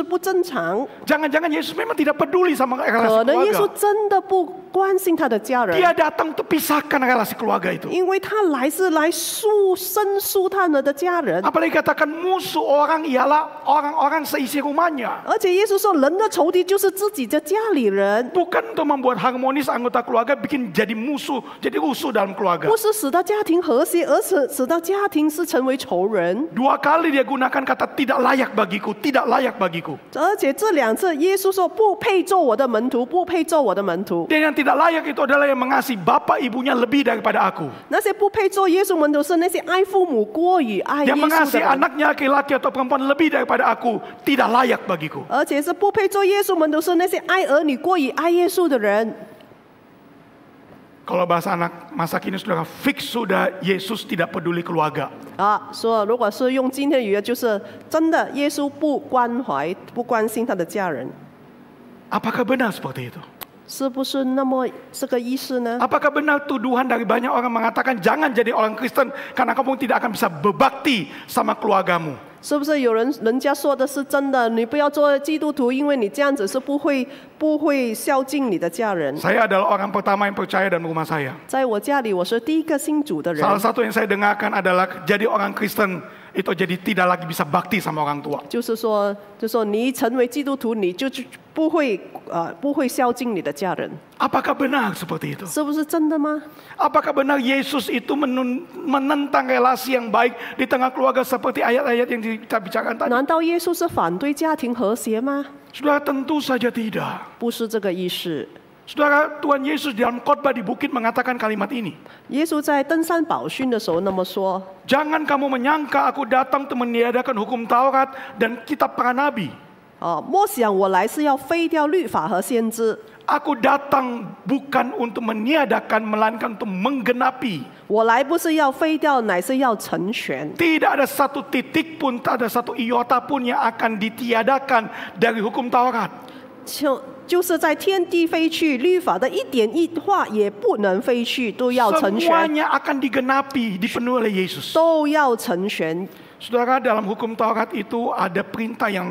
不正常？ Jangan-jangan Yesus memang tidak peduli sama 可 relasi 能耶稣 keluarga. 真的不关心他的家人， Dia datang untuk pisahkan relasi keluarga itu. 因为他来是来生疏他们的家人。 Apalagi katakan musuh orang ialah orang-orang seisi rumahnya. 而且耶稣说，人的仇敌就是自己的家里人， Bukan untuk membuat harmonis anggota keluarga, bikin jadi musuh, jadi rusuh dalam keluarga. 不是使到家庭和谐，而是使到家庭是成为仇人。 2 kali dia gunakan kata tidak layak bagiku, tidak layak bagiku. 而且这2次，耶稣说不配做我的门徒，不配做我的门徒。 Dan yang tidak layak itu adalah yang mengasihi bapak ibunya lebih daripada aku. 那些不配做耶稣门徒是那些爱父母过于爱耶 Yang 稣的 mengasihi 人， anaknya laki-laki atau perempuan lebih daripada aku, tidak layak bagiku. 而且是不配做耶稣门徒是那些爱儿女过于爱耶稣的人。 Kalau bahasa anak masa kini saudara, fix sudah Yesus tidak peduli keluarga. 说如果是用今天语言，就是真的耶稣不关怀、不关心他的家人， Apakah benar seperti itu? 是不是那么这个意思呢？ Apakah benar tuduhan dari banyak orang mengatakan jangan jadi orang Kristen karena kamu tidak akan bisa berbakti sama keluargamu? 是不是有人家说的是真的？你不要做基督徒，因为你这样子是不会孝敬你的家人。 Saya adalah orang pertama yang percaya dalam rumah saya. 在我家里，我是第一个信主的人。 Salah satu yang saya dengarkan adalah jadi orang Kristen itu jadi tidak lagi bisa bakti sama orang tua. 就是说你成为基督徒，你就不会孝敬你的家人， Apakah benar seperti itu? 是不是真的吗？ Apakah benar Yesus itu menentang relasi yang baik di tengah keluarga seperti ayat-ayat yang kita bicarakan tadi? 难道耶稣是反对家庭和谐吗？ Saudara, tentu saja tidak. 不是这个意思。 Saudara, Tuhan Yesus dalam khotbah di bukit mengatakan kalimat ini. 耶稣在登山宝训的时候那么说： Jangan kamu menyangka aku datang untuk meniadakan hukum Taurat dan kitab para nabi. 莫想我来是要废掉律法和先知。 Aku datang bukan untuk meniadakan, melainkan untuk menggenapi. 我来不是要废掉，乃是要成全。 Tidak ada satu titik pun, tak ada satu iota pun yang akan ditiadakan dari hukum Taurat. 就是在天地飞去，律法的一点一画也不能飞去，都要成全， Semuanya akan digenapi, dipenuhi oleh Yesus. 都要成全。 Saudara, dalam hukum Taurat itu ada perintah yang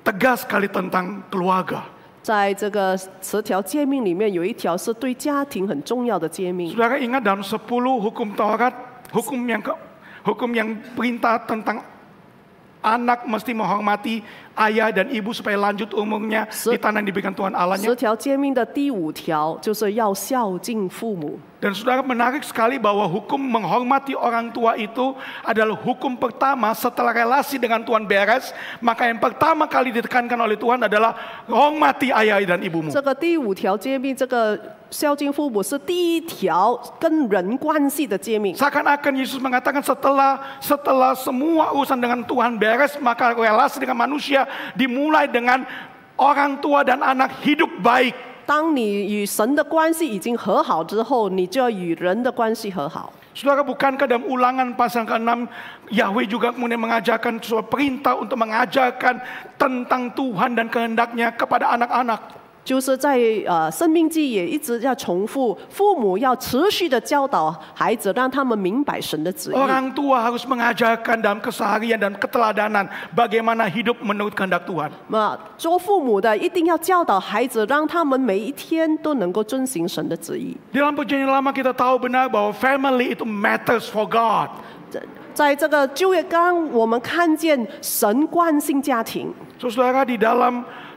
tegas sekali tentang keluarga. 在这个10条诫命里面，有一条是对家庭很重要的诫命。 Saudara ingat dalam 10 hukum Taurat, hukum yang perintah tentang anak mesti menghormati ayah dan ibu supaya lanjut umurnya di tanah yang diberikan Tuhan Allahnya. 10条诫命的第5条就是要孝敬父母。 Dan saudara, menarik sekali bahwa hukum menghormati orang tua itu adalah hukum pertama setelah relasi dengan Tuhan beres. Maka yang pertama kali ditekankan oleh Tuhan adalah hormati ayah dan ibumu. 这个第5条诫命，这个孝敬父母是第1条跟人关系的诫命。 Seakan-akan Yesus mengatakan setelah semua urusan dengan Tuhan beres, maka relasi dengan manusia dimulai dengan orang tua dan anak hidup baik. 当你与神的关系已经和好之后，你就要与人的关系和好。 Saudara, bukankah dalam Ulangan pasal ke-6 Yahweh juga kemudian mengajarkan sebuah perintah untuk mengajarkan tentang Tuhan dan kehendaknya kepada anak-anak? 就是在生命记也一直要重复，父母要持续的教导孩子，让他们明白神的旨意。 Orang tua harus mengajarkan dalam keseharian dan keteladanan bagaimana hidup menurut kehendak Tuhan. 做父母的一定要教导孩子，让他们每一天都能够遵行神的旨意。 Dalam perjanjian lama kita tahu benar bahwa family itu matters for God. 在这个旧约纲，我们看见神关心家庭。 Saudara,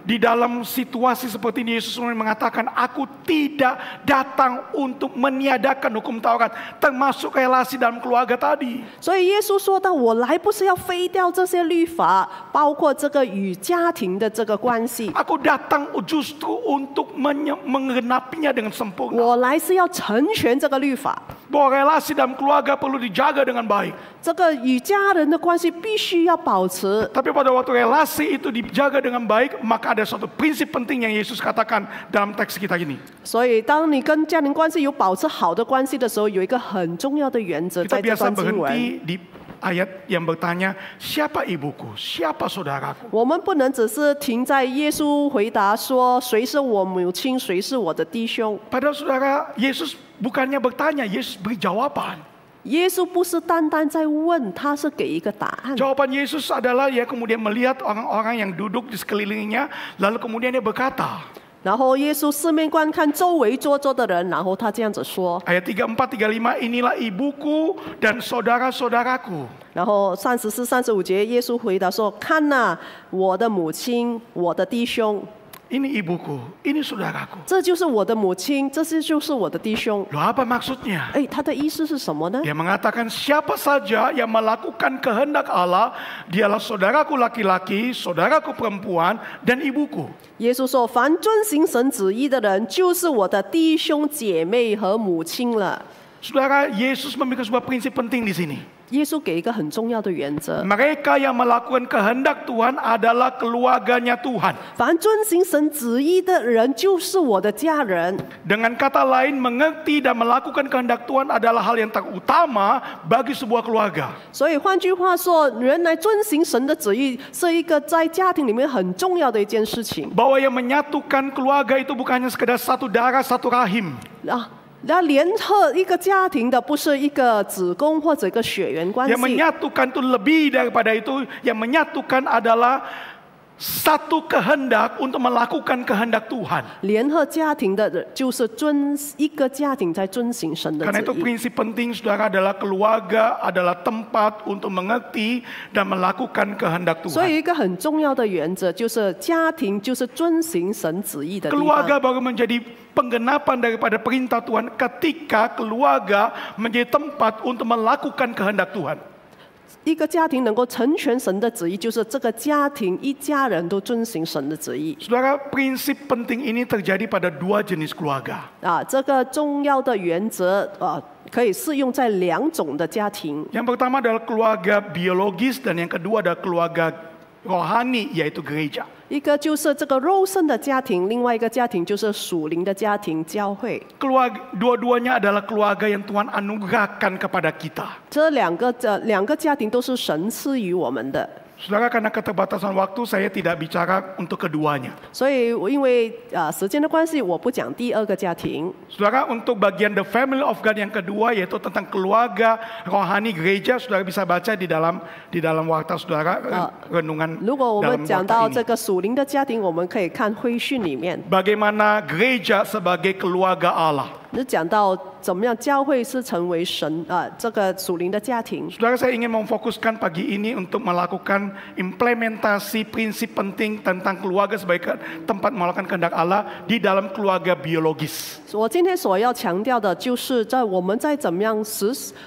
di dalam situasi seperti ini Yesus mengatakan, aku tidak datang untuk meniadakan hukum Taurat, termasuk relasi dalam keluarga tadi. 所以耶稣说到，我来不是要废掉这些律法，包括这个与家庭的这个关系。 Aku datang justru untuk menggenapinya dengan sempurna. 我来是要成全这个律法。 Bahwa relasi dalam keluarga perlu dijaga dengan baik. 这个与家人的关系必须要保持。 Tapi pada waktu relasi itu dijaga dengan baik, maka ada suatu prinsip penting yang Yesus katakan dalam teks kita ini. 所以，当你跟家庭关系有保持好的关系的时候，有一个很重要的原则 Kita 在这 biasa 段经文。 berhenti di ayat yang bertanya, siapa ibuku, siapa saudaraku? 我们不能只是停在耶稣回答说谁是我母亲，谁是我的弟兄。 Padahal saudara, Yesus bukannya bertanya, Yesus beri jawaban. 耶稣不是单单在问，他是给一个答案。 Jawaban Yesus adalah dia kemudian melihat orang-orang yang duduk di sekelilingnya, lalu kemudian dia berkata. 然后耶稣四面观看周围坐着的人，然后他这样子说。 Ayat 34, 35, inilah ibuku dan saudara-saudaraku. 然后34、35节，耶稣回答说：“看哪，我的母亲，我的弟兄。” Ini ibuku, ini saudaraku. 这就是我的母亲，这就是我的弟兄。 Loh, apa maksudnya? 哎，他的意思是什么呢？ Dia mengatakan siapa saja yang melakukan kehendak Allah, dialah saudaraku laki-laki, saudaraku perempuan, dan ibuku. 耶稣说：“凡遵行神旨意的人，就是我的弟兄姐妹和母亲了。” Saudara, Yesus memberikan sebuah prinsip penting di sini. 耶稣给一个很重要的原则： Mereka yang melakukan kehendak Tuhan adalah keluarganya Tuhan. 凡遵行神旨意的人，就是我的家人。 Dengan kata lain, mengerti dan melakukan kehendak Tuhan adalah hal yang terutama bagi sebuah keluarga. 所以换句话说，原来遵行神的旨意是一个在家庭里面很重要的一件事情。 Bahwa yang menyatukan keluarga itu bukan hanya sekedar satu darah, satu rahim. 要联合一个家庭的，不是一个子宫或者一个血缘关系。 Yang menyatukan itu lebih daripada itu. Yang menyatukan adalah satu kehendak untuk melakukan kehendak Tuhan. 联合家庭的就是一个家庭在遵行神的 Karena 旨 itu 意。 prinsip penting saudara adalah keluarga adalah tempat untuk mengerti dan melakukan kehendak 所 Tuhan. 以一个很重要的原则就是家庭就是遵行神旨意的地 Keluarga 方。 baru menjadi penggenapan daripada perintah Tuhan ketika keluarga menjadi tempat untuk melakukan kehendak Tuhan. 一个家庭能够成全神的旨意，就是这个家庭一家人都遵行神的旨意。 Saudara, prinsip penting ini terjadi pada dua jenis keluarga. 这个重要的原则可以适用在两种的家庭。 Yang pertama adalah keluarga biologis dan yang kedua adalah keluarga rohani yaitu gereja. 一个就是这个肉身的家庭，另外一个家庭就是属灵的家庭教会。 Dua-duanya adalah keluarga yang Tuhan anugerahkan kepada kita. 这两个家庭都是神赐予我们的。 Saudara, karena keterbatasan waktu saya tidak bicara untuk keduanya. 所以因为时间的关系，我不讲第二个家庭。 Saudara, untuk bagian the family of God yang kedua yaitu tentang keluarga rohani gereja, saudara bisa baca di dalam warta saudara renungan 如果我 dalam 们讲到 warta 这 ini. 个属灵的家庭，我们可以看会讯里面， Bagaimana gereja sebagai keluarga Allah. 就讲到怎么样教会是成为神这个属灵的家庭。 Saudara, saya ingin memfokuskan pagi ini untuk melakukan implementasi prinsip penting tentang keluarga sebagai tempat melakukan kehendak Allah di dalam keluarga biologis. 我今天所要强调的就是在我们在怎么样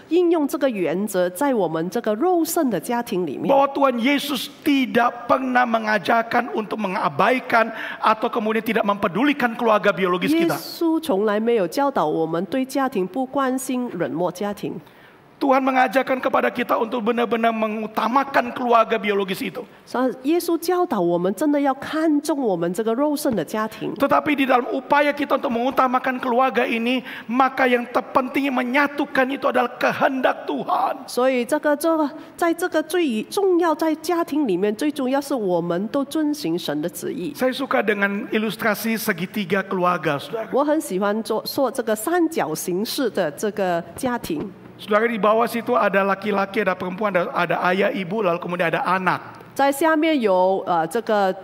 应用这个原则，在我们这个肉身的家庭里面。 Bahwa Tuhan Yesus tidak pernah mengajarkan untuk mengabaikan atau kemudian tidak mempedulikan keluarga biologis 耶 kita. 稣从来没有教导我们对家庭不关心、冷漠家庭。Tuhan mengajarkan kepada kita untuk benar-benar mengutamakan keluarga biologis itu. 耶稣教导我们，真的要看重我们这个肉身的家庭。 Tetapi di dalam upaya kita untuk mengutamakan keluarga ini, maka yang terpenting menyatukan itu adalah kehendak Tuhan. 所以在这个最重要，在家庭里面最重要是我们都遵行神的旨意。 Saya suka dengan ilustrasi segitiga keluarga, saudara. 我很喜欢做这个三角形式的这个家庭。 Saudara, di bawah situ ada laki-laki, ada perempuan, ada ayah, ibu, lalu kemudian ada anak. 在下面有这个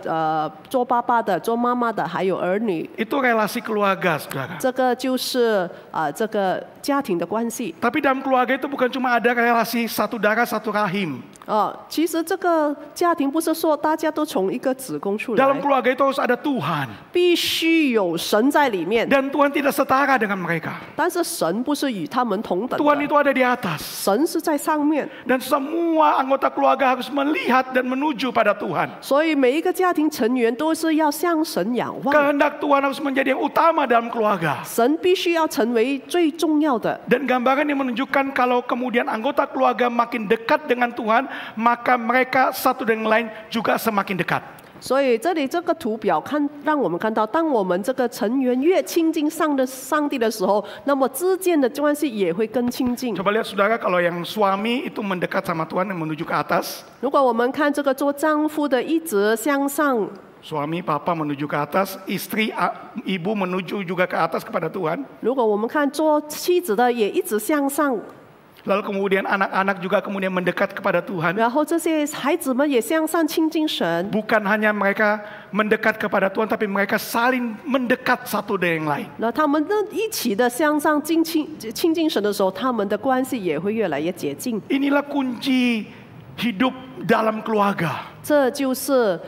做爸爸的、做妈妈的，还有儿女。 Itu relasi keluarga, saudara. 这个就是这个家庭的关系。 Tapi dalam keluarga itu bukan cuma ada relasi satu darah, satu rahim. 其实这个家庭不是说大家都从一个子宫出来， Dalam keluarga itu harus ada Tuhan. 必须有神在里面。 Dan Tuhan tidak setara dengan mereka. 但是神不是与他们同等 Tuhan 的， itu ada di atas. 神是在上面。 Dan semua anggota keluarga harus melihat dan menuju pada Tuhan. 所以每一个家庭成员都是要向神仰望， Kehendak Tuhan harus menjadi yang utama dalam keluarga. 神必须要成为最重要的。 Dan gambaran yang menunjukkan kalau kemudian anggota keluarga makin dekat dengan Tuhan, maka mereka satu dengan lain juga semakin dekat. 所以这里这个图表让我们看到，当我们这个成员越亲近上帝的时候，那么之间的关系也会更亲近。 Coba lihat saudara, kalau yang suami itu mendekat sama Tuhan yang menuju ke atas, 如果我们看这个做丈夫的一直向上， suami papa menuju ke atas, istri ibu menuju juga ke atas kepada Tuhan. 如果我们看做妻子的也一直向上， Lalu kemudian anak-anak juga kemudian mendekat kepada Tuhan. 然后这些孩子们也向上亲近神。 Bukan hanya mereka mendekat kepada Tuhan, tapi mereka saling mendekat satu dengan yang lain. 那他们一起的向上亲近神的时候，他们的关系也会越来越接近。 Inilah kunci hidup dalam keluarga. 这就是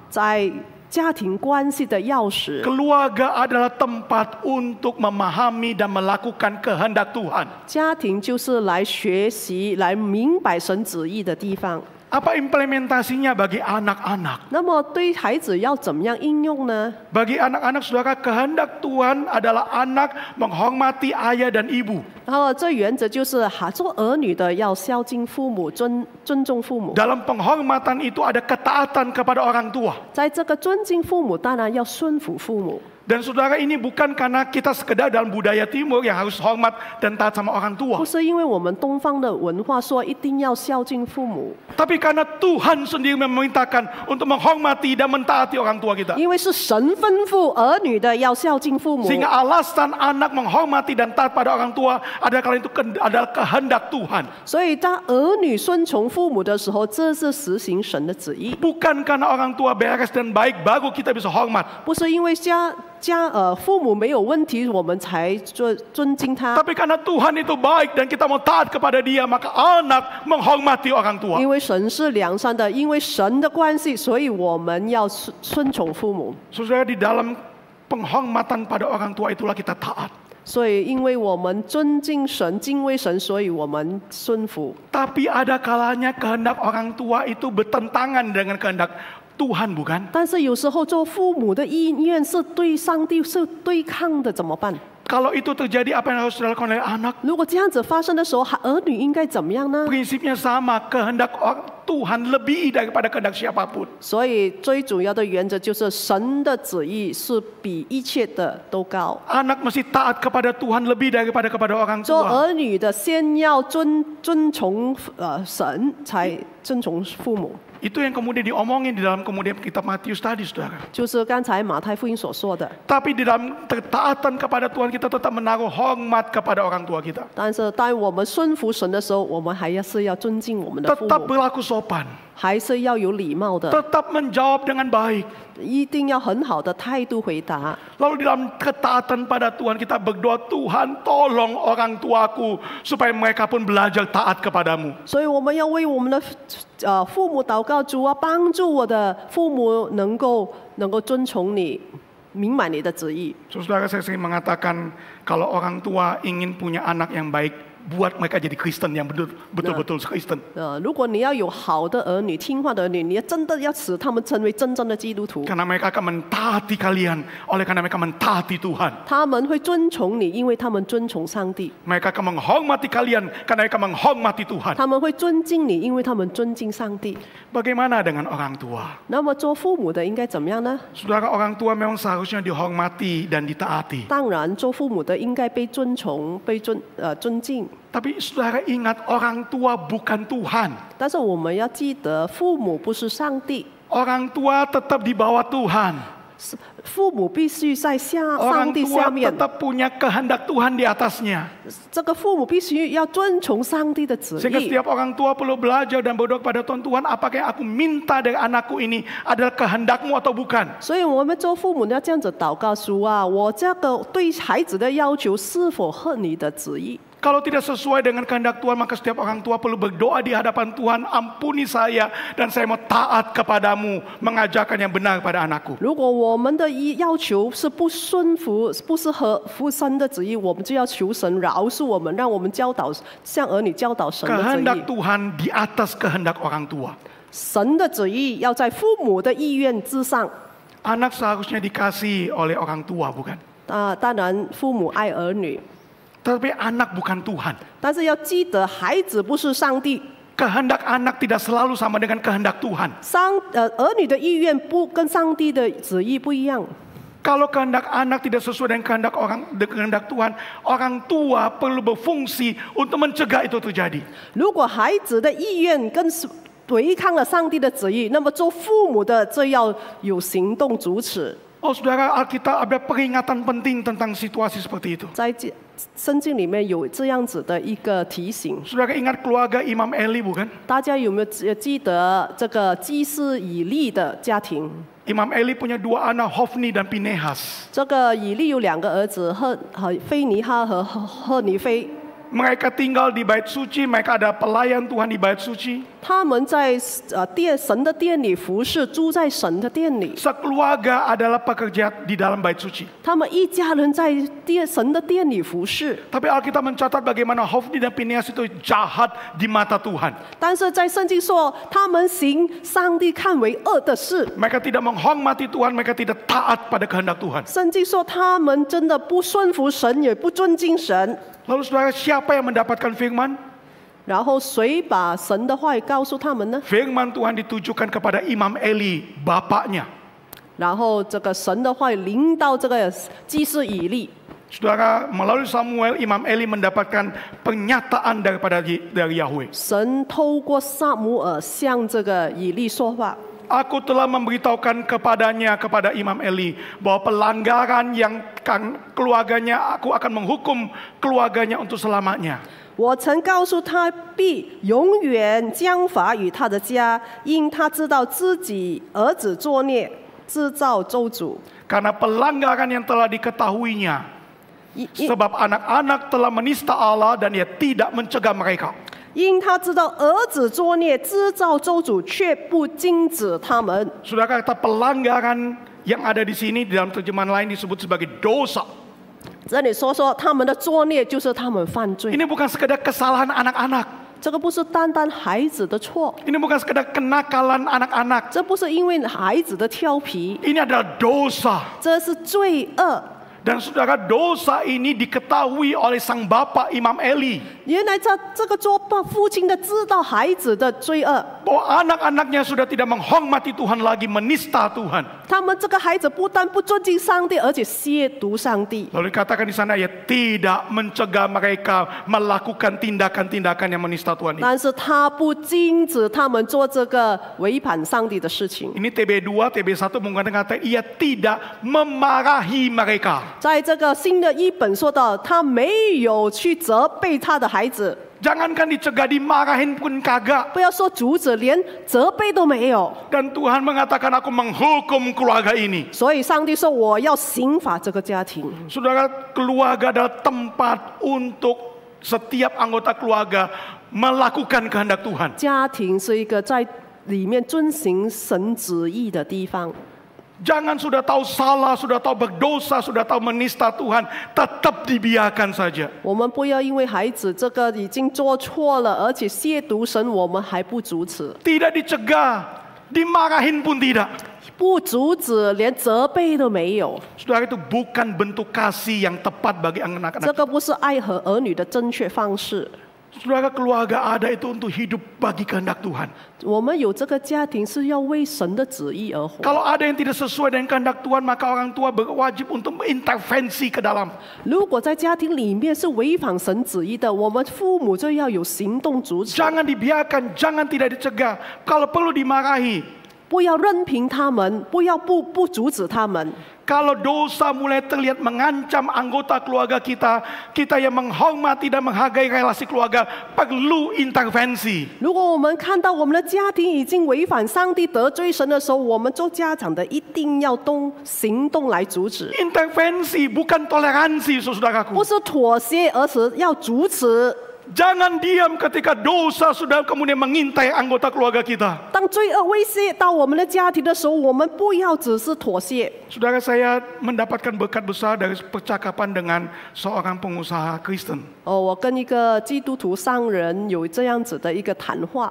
在家庭关系的钥匙。 Keluarga adalah tempat untuk memahami dan melakukan kehendak Tuhan. 家庭就是来学习、来明白神旨意的地方。 Apa implementasinya bagi anak-anak? 那么对孩子要怎么样应用呢？ Bagi anak-anak saudara, kehendak Tuhan adalah anak menghormati ayah dan ibu. 然后这原则就是做儿女的要孝敬父母、尊重父母。 Dalam penghormatan itu ada ketaatan kepada orang tua. 在这个尊敬父母，当然要顺服父母。 Dan saudara, ini bukan karena kita sekedar dalam budaya timur yang harus hormat dan taat sama orang tua. 不是因为我们东方的文化说一定要孝敬父母， Tapi karena Tuhan sendiri memerintahkan untuk menghormati dan mentaati orang tua kita. 因为是神吩咐儿女的要孝敬父母。 Sehingga alasan anak menghormati dan taat pada orang tua adalah karena itu adalah kehendak Tuhan. 所以当儿女顺从父母的时候，这是实行神的旨意， Bukan karena orang tua beres dan baik baru kita bisa hormat. 不是因为父母没有问题，我们才尊敬他。 Tapi karena Tuhan itu baik dan kita mau taat kepada Dia, maka anak menghormati orang tua. 因为神是良善的，因为神的关系，所以我们要顺从父母。 Saudara, di dalam penghormatan pada orang tua itulah kita taat. 所以，因为我们尊敬神、敬畏神，所以我们顺服。 Tapi ada kalanya kehendak orang tua itu bertentangan dengan kehendak Tuhan, bukan? 但是有时候做父母的意愿是对上帝是对抗的，怎么办？ Kalau itu terjadi, apa yang harus dilakukan oleh anak? 如果这样子发生的时候，儿女应该怎么样呢？ Prinsipnya sama, kehendak Tuhan lebih daripada kehendak siapapun. 所以最主要的原则就是神的旨意是比一切的都高。 Anak mesti taat kepada Tuhan lebih daripada kepada orang 做 tua. 儿女的先要遵从神，才遵从父母。 Itu yang kemudian diomongin di dalam kemudian kitab Matius tadi, saudara. 就是刚才马太福音所说的。 Tapi di dalam ketaatan kepada Tuhan, kita tetap menaruh hormat kepada orang tua kita. 但是当我们顺服神的时候，我们还是要尊敬我们的父 Tetap 母， berlaku sopan. 还是要有礼貌的， Tetap menjawab dengan baik. 一定要很好的态度回答。 Lalu di dalam ketaatan pada Tuhan, kita berdoa, Tuhan tolong orang tuaku supaya mereka pun belajar taat kepadamu. 所以我们要为我们的父母祷告，主啊，帮助我的父母能够遵从你，明白你的旨意。 Saudara, saya sering mengatakan kalau orang tua ingin punya anak yang baik, buat mereka jadi Kristen yang betul-betul Kristen. 如果你要有好的儿女、听话的儿女，你真的要使他们成为真正的基督徒。 Karena mereka akan mentaati kalian, oleh karena mereka mentaati Tuhan. 他们会尊崇你，因为他们尊崇上帝； Mereka akan menghormati kalian, karena mereka menghormati Tuhan. 他们会尊敬你，因为他们尊敬上帝。 Bagaimana dengan orang tua? 那么做父母的应该怎么样呢？ Saudara, orang tua memang seharusnya dihormati dan ditaati. 当然，做父母的应该被尊崇、被尊敬。 Tapi saudara ingat, orang tua bukan Tuhan. 但是我们要记得，父母不是上帝， Orang tua tetap di bawah Tuhan. 父母必须在上 Orang 帝 tua 下面。 tetap punya kehendak Tuhan di atasnya. 这个父母必须要遵从上帝的旨 Sehingga 意。 setiap orang tua perlu belajar dan berdoa kepada Tuhan, apakah yang aku minta dari anakku ini adalah kehendakmu atau bukan? 所以我们做父母的要这样子祷告主啊，我这个对孩子的要求是否合你的旨意？ Kalau tidak sesuai dengan kehendak Tuhan, maka setiap orang tua perlu berdoa di hadapan Tuhan, ampuni saya dan saya mau taat kepadamu, mengajarkan yang benar pada anakku. 如果我们的要求是不顺服、不是合乎神的旨意，我们就要求神饶恕我们，让我们教导向儿女教导神的旨 Kehendak 意。 Tuhan di atas kehendak orang tua. 神的旨意要在父母的意愿之上。 Anak seharusnya dikasihi oleh orang tua, bukan? 当然，父母爱儿女， Tapi anak bukan Tuhan. 但是要记得，孩子不是上帝。 Kehendak anak tidak selalu sama dengan kehendak Tuhan. 儿女的意愿不跟上帝的旨意不一样。 Kalau kehendak anak tidak sesuai dengan kehendak Tuhan, orang tua perlu berfungsi untuk mencegah itu terjadi. 如果孩子的意愿跟违抗了上帝的旨意，那么做父母的这要有行动阻止。 Oh saudara, Alkitab ada peringatan penting tentang situasi seperti itu. 在圣经里面有这样子的一个提醒。 Saudara ingat keluarga Imam Eli, bukan? 大家有没有记得这个祭司以利的家庭？ Imam Eli punya dua anak, Hofni dan Pinehas. 这个以利有两个儿子，菲尼哈和赫尼菲。 Mereka tinggal di bait suci, mereka ada pelayan Tuhan di bait suci. 他们在神的殿里服侍，住在神的殿里。 Sekeluarga adalah pekerja di dalam bait suci. 他们一家人在神的殿里服侍。 Tapi Alkitab mencatat bagaimana Hofni dan Pinehas itu jahat di mata Tuhan. 但是在圣经说，他们行上帝看为恶的事。 Mereka tidak menghormati Tuhan, mereka tidak taat pada kehendak Tuhan. 圣经说，他们真的不顺服神，也不尊敬神。 Lalu saudara, siapa yang mendapatkan firman? 然后谁把神的话语告诉他们呢？ Firman Tuhan ditujukan kepada Imam Eli, bapaknya. 然后这个神的话语临到这个祭司以利。 Saudara, melalui Samuel, Imam Eli mendapatkan pernyataan dari Yahweh. 神透过撒母耳向这个以利说话。 Aku telah memberitahukan kepada Imam Eli bahwa pelanggaran yang keluarganya, aku akan menghukum keluarganya untuk selamanya. 我曾告诉他，必永远将罚与他的家，因他知道自己儿子作孽，制造咒诅。 Karena pelanggaran yang telah diketahuinya, sebab anak-anak telah menista Allah dan ia tidak mencegah mereka. 因他知道儿子作孽，制造咒诅，却不禁止他们。 Saudara, kata pelanggaran yang ada di sini di dalam terjemahan lain disebut sebagai dosa. 这里说他们的作孽就是他们犯罪。 Ini bukan sekedar kesalahan anak-anak. 这个不是单单孩子的错， Ini bukan sekedar kenakalan anak-anak. 这不是因为孩子的调皮， Ini adalah dosa. 这是罪恶。 Dan saudara, dosa ini diketahui oleh sang bapak Imam Eli. 原来这个做父亲的知道孩子的罪恶， Bahwa anak-anaknya sudah tidak menghormati Tuhan lagi, menista Tuhan. 他们这个孩子不但不尊敬上帝，而且亵渎上帝。 Lalu dikatakan di sana, ya tidak mencegah mereka melakukan tindakan-tindakan yang menista Tuhan itu. 但是他不禁止他们做这个违反上帝的事情。 Ini TB2, TB1 menggunakan kata ia tidak memarahi mereka. 在这个新的译本说到，他没有去责备他的孩子， Jangankan dicegah, dimarahin pun kagak. 不要说阻止，连责备都没有。 Dan Tuhan mengatakan aku menghukum keluarga ini. 所以上帝说，我要刑罚这个家庭。 Saudara, keluarga adalah tempat untuk setiap anggota keluarga melakukan kehendak Tuhan. 家庭是一个在里面遵行神旨意的地方。Jangan sudah tahu salah, sudah tahu berdosa, sudah tahu menista Tuhan, tetap dibiarkan saja. 我们不要因为孩子这个已经做错了，而且亵渎神，我们还不阻止， Tidak dicegah, dimarahin pun tidak. 不阻止，连责备都没有。 Saudara, itu bukan bentuk kasih yang tepat bagi anak-anak. 这个不是爱和儿女的正确方式。 Saudara, keluarga ada itu untuk hidup bagi kehendak Tuhan. 我们有这个家庭是要为神的旨意而活。 Kalau ada yang tidak sesuai dengan kehendak Tuhan, maka orang tua berwajib untuk mengintervensi ke dalam. 如果在家庭里面是违反神旨意的，我们父母就要有行动阻止， Jangan dibiarkan, jangan tidak dicegah. Kalau perlu dimarahi. 不要任凭他们，不阻止他们。 Kalau dosa mulai terlihat mengancam anggota keluarga kita, kita yang menghormati dan menghargai relasi keluarga perlu intervensi. 如果我们看到我们的家庭已经违反上帝、得罪神的时候，我们做家长的一定要行动来阻止， Intervensi bukan toleransi, 不 saudaraku. 是妥协，而是要阻止。 Jangan diam ketika dosa sudah kemudian mengintai anggota keluarga kita. 当罪恶威胁到我们的家庭的时候，我们不要只是妥协。 Saudara, saya mendapatkan berkat besar dari percakapan dengan seorang pengusaha Kristen. 我跟一个基督徒商人有这样子的一个谈话。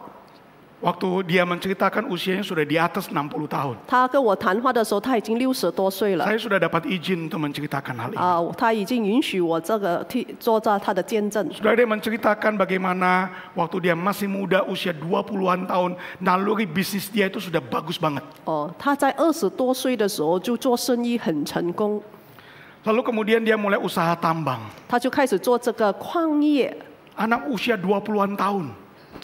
Waktu dia menceritakan usianya sudah di atas 60 tahun. 他跟我谈话的时候，他已经60多岁了。 Saya sudah dapat izin untuk menceritakan hal ini. 他已经允许我这个做他的见证。 Saudara, dia menceritakan bagaimana waktu dia masih muda, usia 20-an tahun, naluri bisnis dia itu sudah bagus banget. 他在20多岁的时候就做生意很成功， Lalu kemudian dia mulai usaha tambang. 他就开始做这个矿业。 Anak usia 20-an tahun.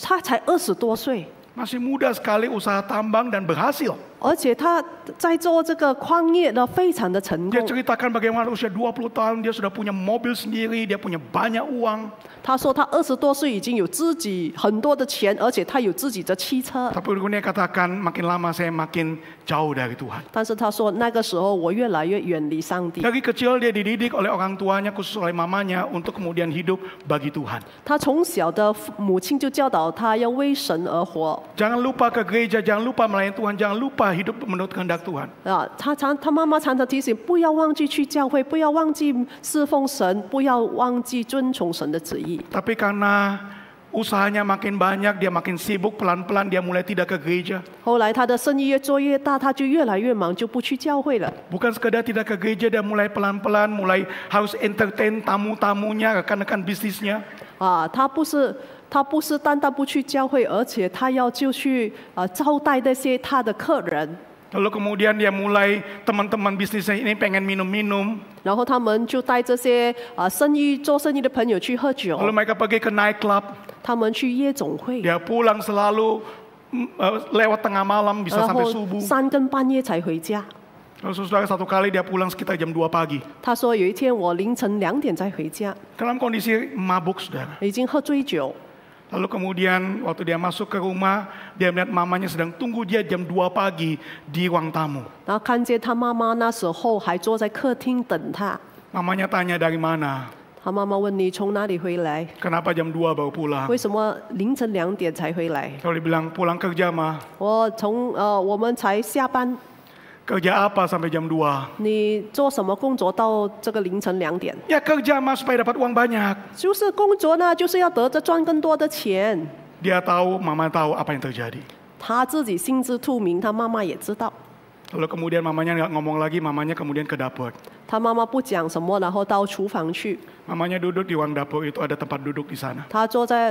他才20多岁， Masih muda sekali usaha tambang dan berhasil. 而且他在做这个矿业呢，非常的成 Dia 功。 ceritakan bagaimana usia 20 tahun dia sudah punya mobil sendiri, dia punya banyak uang. 他说他20多岁已经有自己很多的钱，而且他有自己的汽车。 Tapi kemudian dia katakan makin lama saya makin jauh dari Tuhan. 但是他说那个时候我越来越远离上帝。 Dari kecil dia dididik oleh orang tuanya, khusus oleh mamanya, untuk kemudian hidup bagi Tuhan. 他从小的母亲就教导他要为神而活。 Jangan lupa ke gereja, jangan lupa melayani Tuhan, jangan lupa hidup menurut kehendak Tuhan. 他妈妈常常提醒，不要忘记去教会，不要忘记侍奉神，不要忘记遵从神的旨意。 Tapi karena usahanya makin banyak, dia makin sibuk, pelan-pelan dia mulai tidak ke gereja. 后来他的生意越做越大，他就越来越忙，就不去教会了。 Bukan sekedar tidak ke gereja, dia mulai pelan-pelan, mulai harus entertain tamu-tamunya, rekan-rekan bisnisnya. 他不是单单不去教会，而且他要就去招待那些他的客人。 Lalu kemudian dia mulai teman-teman bisnisnya ini pengen minum-minum. 然后他们就带这些做生意的朋友去喝酒， Lalu mereka pergi ke night club. 他们去夜总会， Dia pulang selalu lewat tengah malam, bisa 然 sampai 后 subuh. 3更半夜才回家。 Lalu saudara, satu kali dia pulang sekitar jam 2 pagi. 他说有一天我凌晨2点才回家， Dalam kondisi mabuk, saudara. 已经喝醉酒。 Lalu kemudian waktu dia masuk ke rumah, dia melihat mamanya sedang tunggu dia jam 2 pagi di ruang tamu. 然后看见他妈妈那时候还坐在客厅等他。 Mamanya tanya dari mana? 他妈妈问你从哪里回来？ Kenapa jam 2 baru pulang? 为什么凌晨2点才回来？ Kalau dibilang pulang kerja mah, 我们才下班， kerja apa sampai jam 2? 你做什么工作到这个凌晨2点？ Ya kerja mah supaya dapat uang banyak. 就是工作呢，就是要得着赚更多的钱。 Dia tahu, mama tahu apa yang terjadi. 他自己心知肚明，他妈妈也知道。 Lalu kemudian mamanya nggak ngomong lagi, mamanya kemudian ke dapur. 他妈妈不讲什么，然后到厨房去。 Mamanya duduk di ruang dapur, itu ada tempat duduk di sana.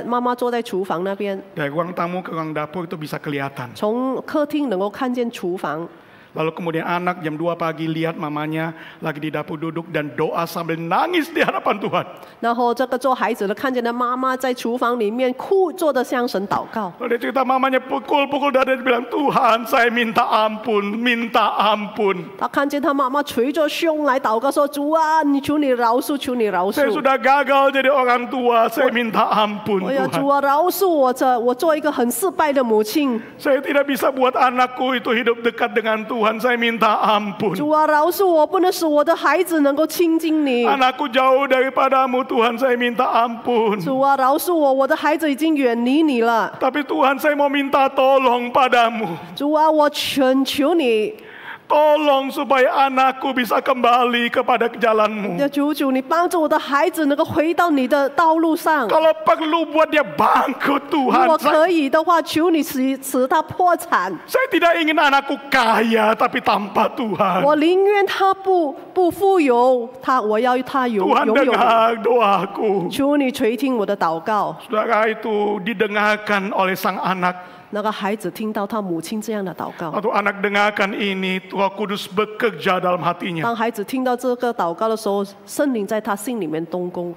妈妈坐在厨房那边， Dari ruang tamu ke ruang dapur itu bisa kelihatan. 从客厅能够看见厨房。 Lalu kemudian anak jam 2 pagi lihat mamanya lagi di dapur duduk dan doa sambil nangis di hadapan Tuhan. 然后这个做孩子的看见他妈妈在厨房里面哭，坐着向神祷告。 Lalu dia cerita mamanya pukul-pukul dada, dia bilang, Tuhan saya minta ampun, minta ampun. 他看见他妈妈捶着胸来祷告说：“主啊，你求你饶恕，求你饶 Saya 恕。 sudah gagal jadi orang tua, saya minta ampun 哎呀，主 Tuhan. 啊，饶恕我做一个很失败的母亲。 Saya tidak bisa buat anakku itu hidup dekat dengan Tuhan, saya minta ampun. 主啊，饶恕我，不能使我的孩子能够亲近你。 Anakku jauh daripadamu Tuhan, saya minta ampun. 主啊，饶恕我，我的孩子已经远离你了。 Tapi Tuhan saya mau minta tolong padamu. 主啊，我恳求你， Tolong supaya anakku bisa kembali kepada jalan-Mu. 要求主，你帮助我的孩子能够回到你的道路上。 Kalau perlu buat dia bangkrut 如 Tuhan. 果可以的话，求你使他破产。 Saya tidak ingin anakku kaya tapi tanpa Tuhan. 我宁愿他不富有，我要他拥 Tuhan 有。 dengar doaku. 求你垂听我的祷告。 Saudara itu didengarkan oleh sang anak. 那个孩子听到他母亲这样的祷告， Waktu anak dengarkan ini, Roh Kudus bekerja dalam hatinya. 当孩子听到这个祷告的时候，圣灵在他心里面动工。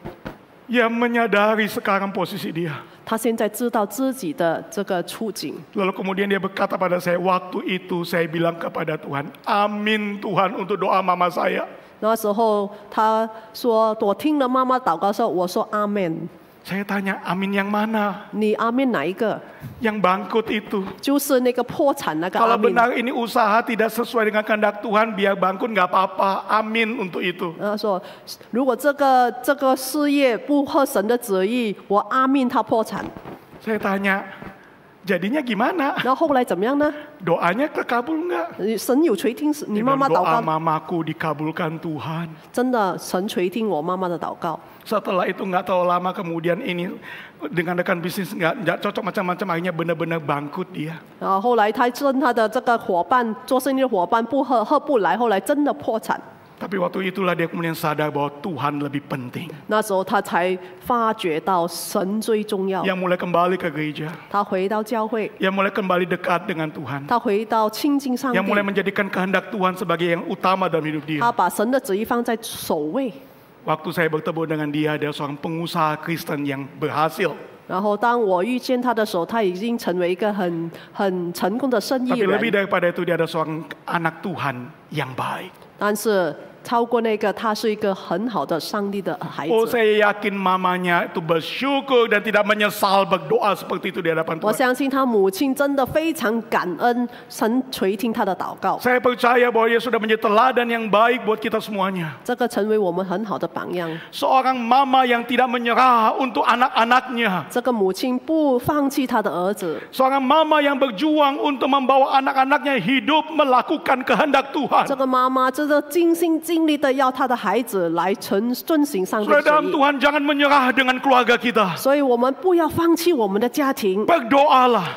Ia menyadari sekarang posisi dia. 他现在知道自己的这个处境， Lalu kemudian dia berkata pada saya, waktu itu saya bilang kepada Tuhan, amin Tuhan untuk doa mama saya. 那时候他说：“我听了妈妈祷告的时候，我说阿门。” Saya tanya, amin yang mana? 你阿门哪一个？ Yang bangkrut itu. 就是那个破产那个阿 Kalau 门。 benar ini usaha tidak sesuai dengan kehendak Tuhan, biar bangkrut nggak apa-apa. Amin untuk itu. 他说：“如果这个事业不合神的旨意，我阿门他破产。 Saya tanya, jadinya gimana? ”然后后来怎么样呢？ Doanya terkabul nggak? 神有垂听你妈 Dengan 妈祷 doa 告， mamaku dikabulkan Tuhan. 真的神垂听我妈妈的祷告。 Setelah itu nggak terlalu lama kemudian ini dengan rekan bisnis nggak cocok macam-macam, akhirnya benar-benar bangkrut dia. 然后后来他跟他的这个伙伴做生意的伙伴合不来，后来真的破产。 Tapi waktu itulah dia kemudian sadar bahwa Tuhan lebih penting. 那时候他才发觉到神最重要。 Yang mulai kembali ke gereja. 他回到教会， Yang mulai kembali dekat dengan Tuhan. 他回到亲近上帝 Yang，mulai menjadikan kehendak Tuhan sebagai yang utama dalam hidup dia. 他把神的旨意放在首位。 Waktu saya bertemu dengan dia, dia seorang pengusaha Kristen yang berhasil. 然后当我遇见他的时候，他已经成为一个很成功的生意 Tapi lebih 人。 daripada itu dia ada seorang anak Tuhan yang baik. 但是超过那个，他是一个很好的上帝的孩 Oh, 子。 saya yakin mamanya itu bersyukur dan tidak menyesal berdoa seperti itu di hadapan 我 Tuhan. 相信他母亲真的非常感恩神垂听他的祷告， Saya percaya bahwa dia sudah menjadi teladan yang baik buat kita semuanya. 这个成为我们很好的榜样。 Seorang mama yang tidak menyerah untuk anak-anaknya. 这个母亲不放弃他的儿子， Seorang mama yang berjuang untuk membawa anak-anaknya hidup melakukan kehendak Tuhan. 这个妈妈真的尽心尽力的要她的孩子来遵行上帝 Saudara 的 dalam 旨意。 Tuhan, jangan menyerah dengan keluarga kita. 所以我们不要放弃我们的家庭， Berdoalah.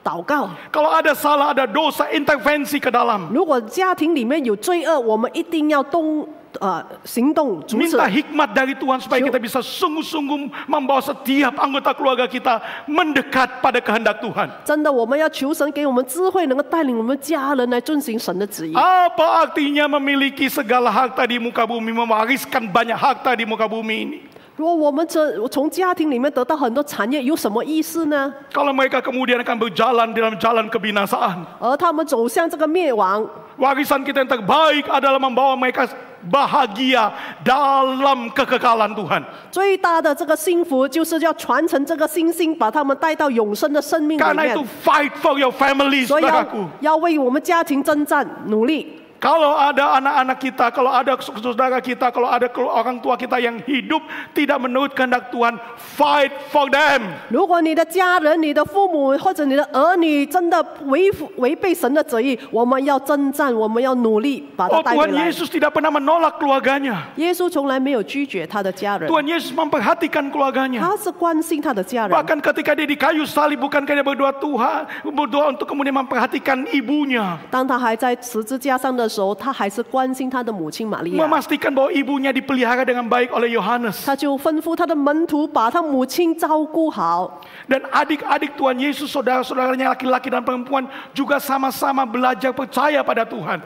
祷告。 Kalau ada salah, ada dosa, intervensi ke dalam. 如果家庭里面有罪恶，我们一定要行动阻止。 Minta hikmat dari Tuhan supaya kita bisa sungguh-sungguh membawa setiap anggota keluarga kita mendekat pada kehendak Tuhan. 真的，我们要求神给我们智慧，能够带领我们家人来遵行神的旨意。 Apa artinya memiliki segala harta di muka bumi, mewariskan banyak harta di muka bumi ini? 如果我们从家庭里面得到很多产业，有什么意思呢？ Kalau mereka kemudian akan berjalan dalam jalan kebinasaan. 而他们走向这个灭亡， Warisan kita yang terbaik adalah membawa mereka bahagia dalam kekekalan Tuhan. 最大的这个幸福就是要传承这个信心，把他们带到永生的生命里 Karena 面 itu。fight for your family, 所以 saudaraku. 要为我们家庭征战，努力。 Kalau ada anak-anak kita, kalau ada saudara kita, kalau ada orang tua kita yang hidup tidak menurut kehendak Tuhan, fight for them. 如果你的家人、你的父母或者你的儿女真的违背神的旨意，我们要征战，我们要努力把他 Oh, 带回 Tuhan 来。 Yesus tidak pernah menolak keluarganya. 耶稣从来没有拒绝他的家人， Tuhan Yesus memperhatikan keluarganya. 他是关心他的家人。 Bahkan ketika dia di kayu salib, bukankah dia berdoa untuk kemudian memperhatikan ibunya. 当他还在十字架上的时候，他还是关心他的母亲玛利亚。 Memastikan bahwa ibunya dipelihara dengan baik oleh Yohanes. 他就吩咐他的门徒把他母亲照顾好。 Dan adik-adik Tuhan Yesus, saudara-saudaranya laki-laki dan perempuan juga sama-sama belajar percaya pada Tuhan.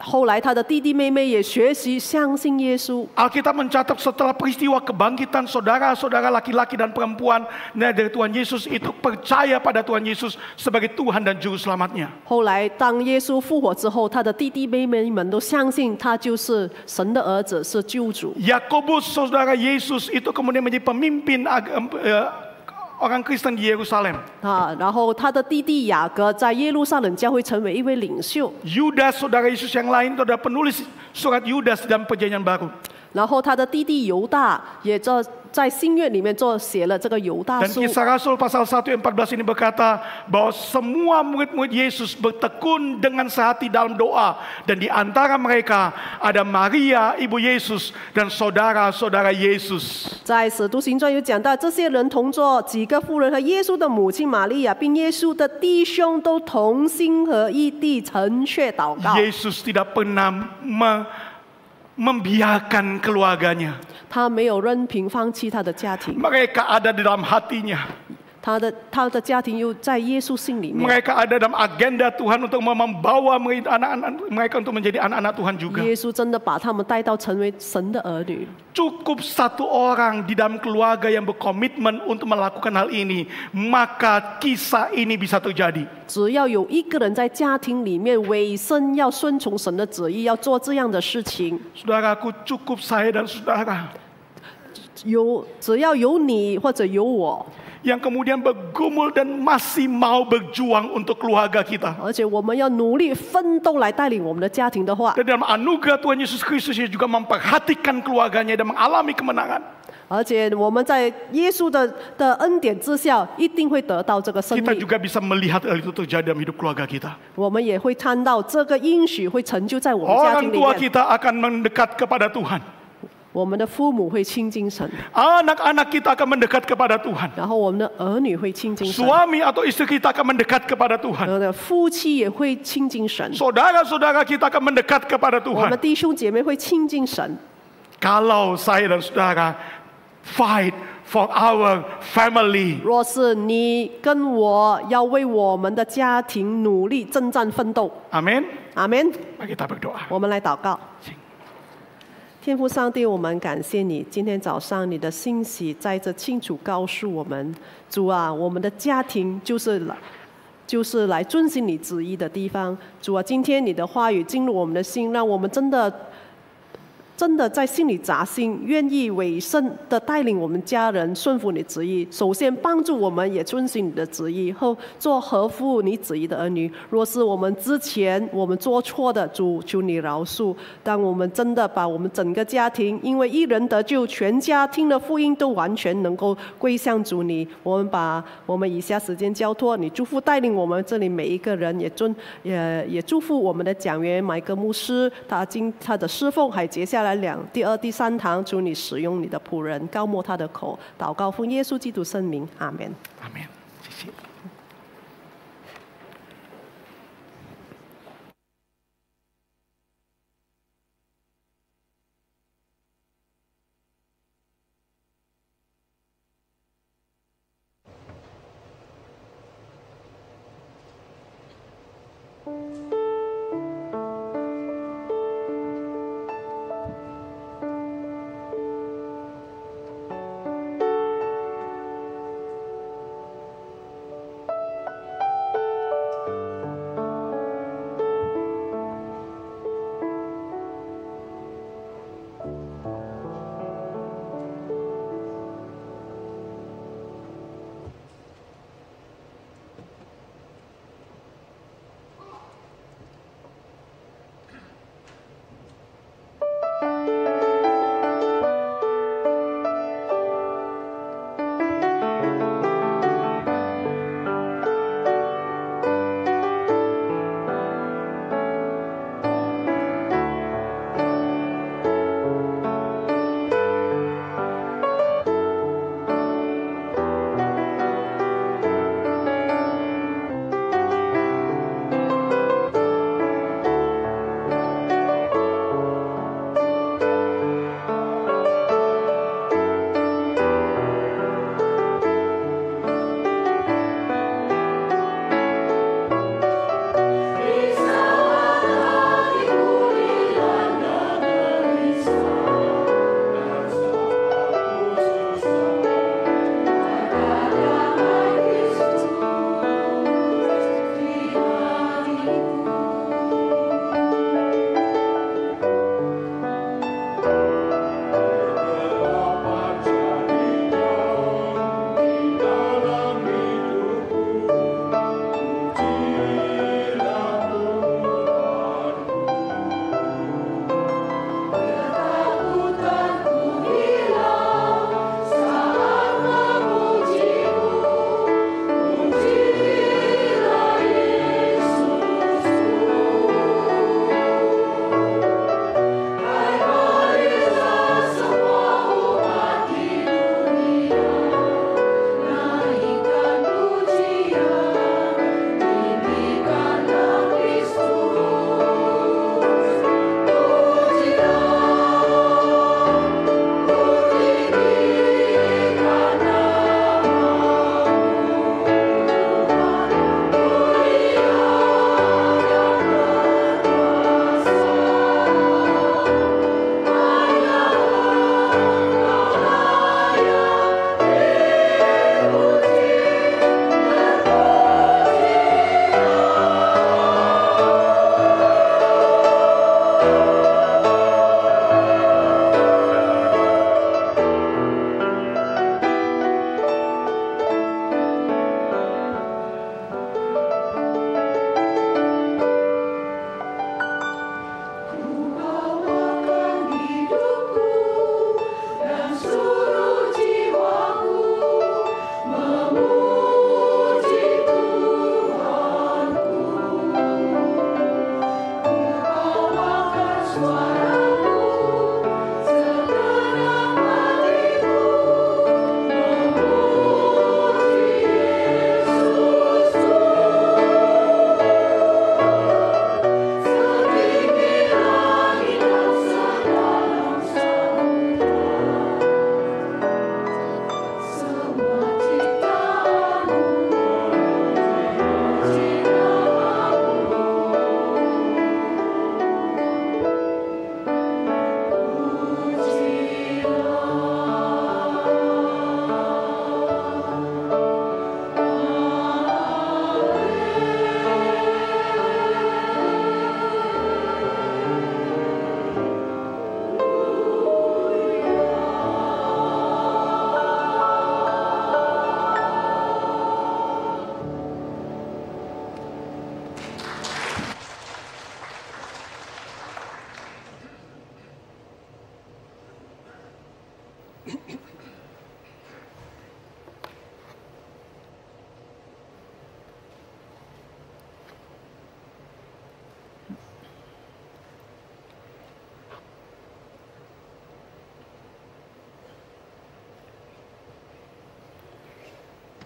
后来他的弟弟妹妹也学习相信耶稣。 Alkitab mencatat setelah peristiwa kebangkitan saudara-saudara laki-laki dan perempuan dari Tuhan Yesus itu percaya pada Tuhan Yesus sebagai Tuhan dan Juru Selamatnya. 后来当耶稣复活之后，他的弟弟妹妹们都相信他就是神的儿子，是救主。 Yakobus, saudara Yesus, itu kemudian menjadi pemimpin orang Kristen di Yerusalem. 然后他的弟弟雅各在耶路撒冷教会成为一位领袖。 Yudas, saudara Yesus yang lain, itu adalah penulis surat Yudas dalam Perjanjian Baru. 然后他的弟弟犹大也在新约里面写了这个犹大 Dan 书。 Kisah Rasul pasal 1 ayat 14 ini berkata bahwa semua murid-murid Yesus bertekun dengan sehati dalam doa. Dan di antara mereka ada Maria, ibu Yesus, dan saudara-saudara Yesus. 在使徒行传有讲到，这些人同坐几个妇人和耶稣的母亲玛利亚，并耶稣的弟兄都同心合意地诚切祷告。 Yesus tidak pernah membiarkan keluarganya. 他没有任凭放弃他的家庭， Mereka ada di dalam hatinya. 他的家庭又在耶稣心里面。 Mereka ada dalam agenda Tuhan untuk membawa anak-anak mereka untuk menjadi anak-anak Tuhan juga. 耶稣真的把他们带到成为神的儿女。 Cukup satu orang di dalam keluarga yang berkomitmen untuk melakukan hal ini, maka kisah ini bisa terjadi. 只要有一个人在家庭里面委身，要顺从神的旨意，要做这样的事情。 Saudaraku, cukup saya dan saudara 只要有你或者有我， yang kemudian bergumul dan masih mau berjuang untuk keluarga kita. 而且我们要努力奋斗来带领我们的家庭的话， Dan dalam anugerah Tuhan Yesus Kristus juga memperhatikan keluarganya dan mengalami kemenangan. 而且我们在耶稣的恩典之下，一定会得到这个胜 Kita 利。 juga bisa melihat hal itu terjadi dalam hidup keluarga kita. 我们也会看到这个应许会成就在我们家 Orang 庭里 tua 面。 kita akan mendekat kepada Tuhan. 我们的父母会亲近神， Anak-anak kita akan mendekat kepada Tuhan. 然后我们的儿女会亲近神， Suami atau istri kita akan mendekat kepada 我 Tuhan. 们的夫妻也会亲近神， Saudara-saudara kita akan mendekat kepada 我们 Tuhan. 弟兄姐妹会亲近神。 Kalau saya dan saudara fight for our family, 若是你跟我要为我们的家庭努力征战奋斗， amin. 阿门。 Mari kita berdoa. 我们来祷告。天父上帝，我们感谢你，今天早上你的信息在这清楚告诉我们，主啊，我们的家庭就是来遵行你旨意的地方。主啊，今天你的话语进入我们的心，让我们真的在心里扎心，愿意委身的带领我们家人顺服你旨意。首先帮助我们也遵行你的旨意，后做合乎你旨意的儿女。若是我们之前我们做错的，主求你饶恕。当我们真的把我们整个家庭，因为一人得救，全家听了福音都完全能够归向主你。我们把我们以下时间交托你，祝福带领我们这里每一个人，也祝福我们的讲员麦克牧师，他的侍奉还接下来第二、第三堂，求你使用你的仆人，高抹他的口，祷告奉耶稣基督圣名，阿门。 Amin. 谢谢。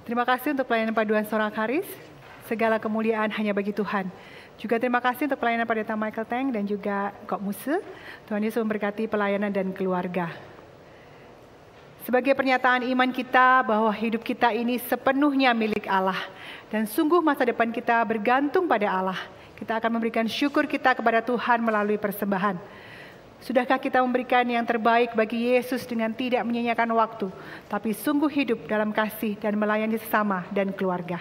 Terima kasih untuk pelayanan paduan seorang Karis. Segala kemuliaan hanya bagi Tuhan. Juga terima kasih untuk pelayanan Pendeta Michael Teng dan juga Kok Muse. Tuhan Yesus memberkati pelayanan dan keluarga. Sebagai pernyataan iman kita bahwa hidup kita ini sepenuhnya milik Allah. Dan sungguh masa depan kita bergantung pada Allah. Kita akan memberikan syukur kita kepada Tuhan melalui persembahan. Sudahkah kita memberikan yang terbaik bagi Yesus dengan tidak menyia-nyiakan waktu, tapi sungguh hidup dalam kasih dan melayani sesama dan keluarga?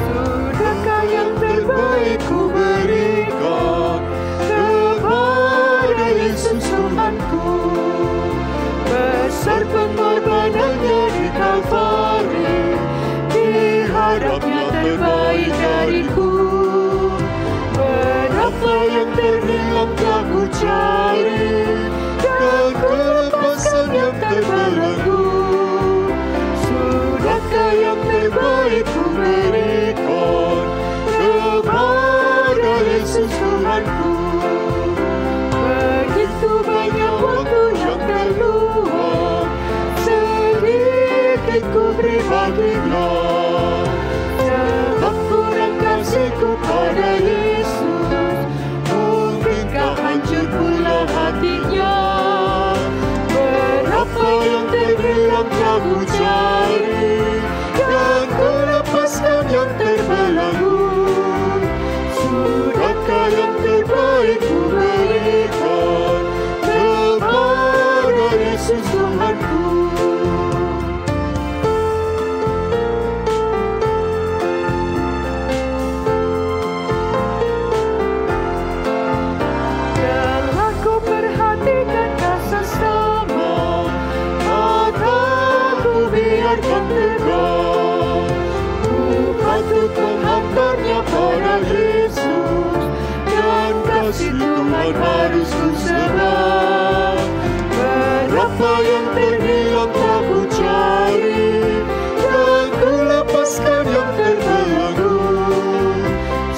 Sudahkah yang terbaik ku berikan kepada Yesus Tuhanku, besar pengorbanannya di Kalvari, diharapnya terbaik dariku. Berapa yang terhilang telah ku cari, dan kelepaskan yang terbelenggu. Sudahkah yang terbaik ku berikan kepada Yesus Tuhanku. Begitu banyak waktu yang terluang, sedikit ku beri baginya. Sebab kurang kasihku pada Yesus, mungkinkah hancur pula hatinya. Berapa yang terhilang telah ku cari, dan ku lepaskan yang terbelenggu. Sudahkah yang terbaik ku berikan kepada Yesus Tuhanku. Telah ku perhatikan kasih sama, mataku biarkan tegak. Ku patut menghantarnya pada Yesus, dan kasih Tuhan harus ku serah. Berapa yang terhilang telah ku cari, dan ku lepaskan yang terbelenggu.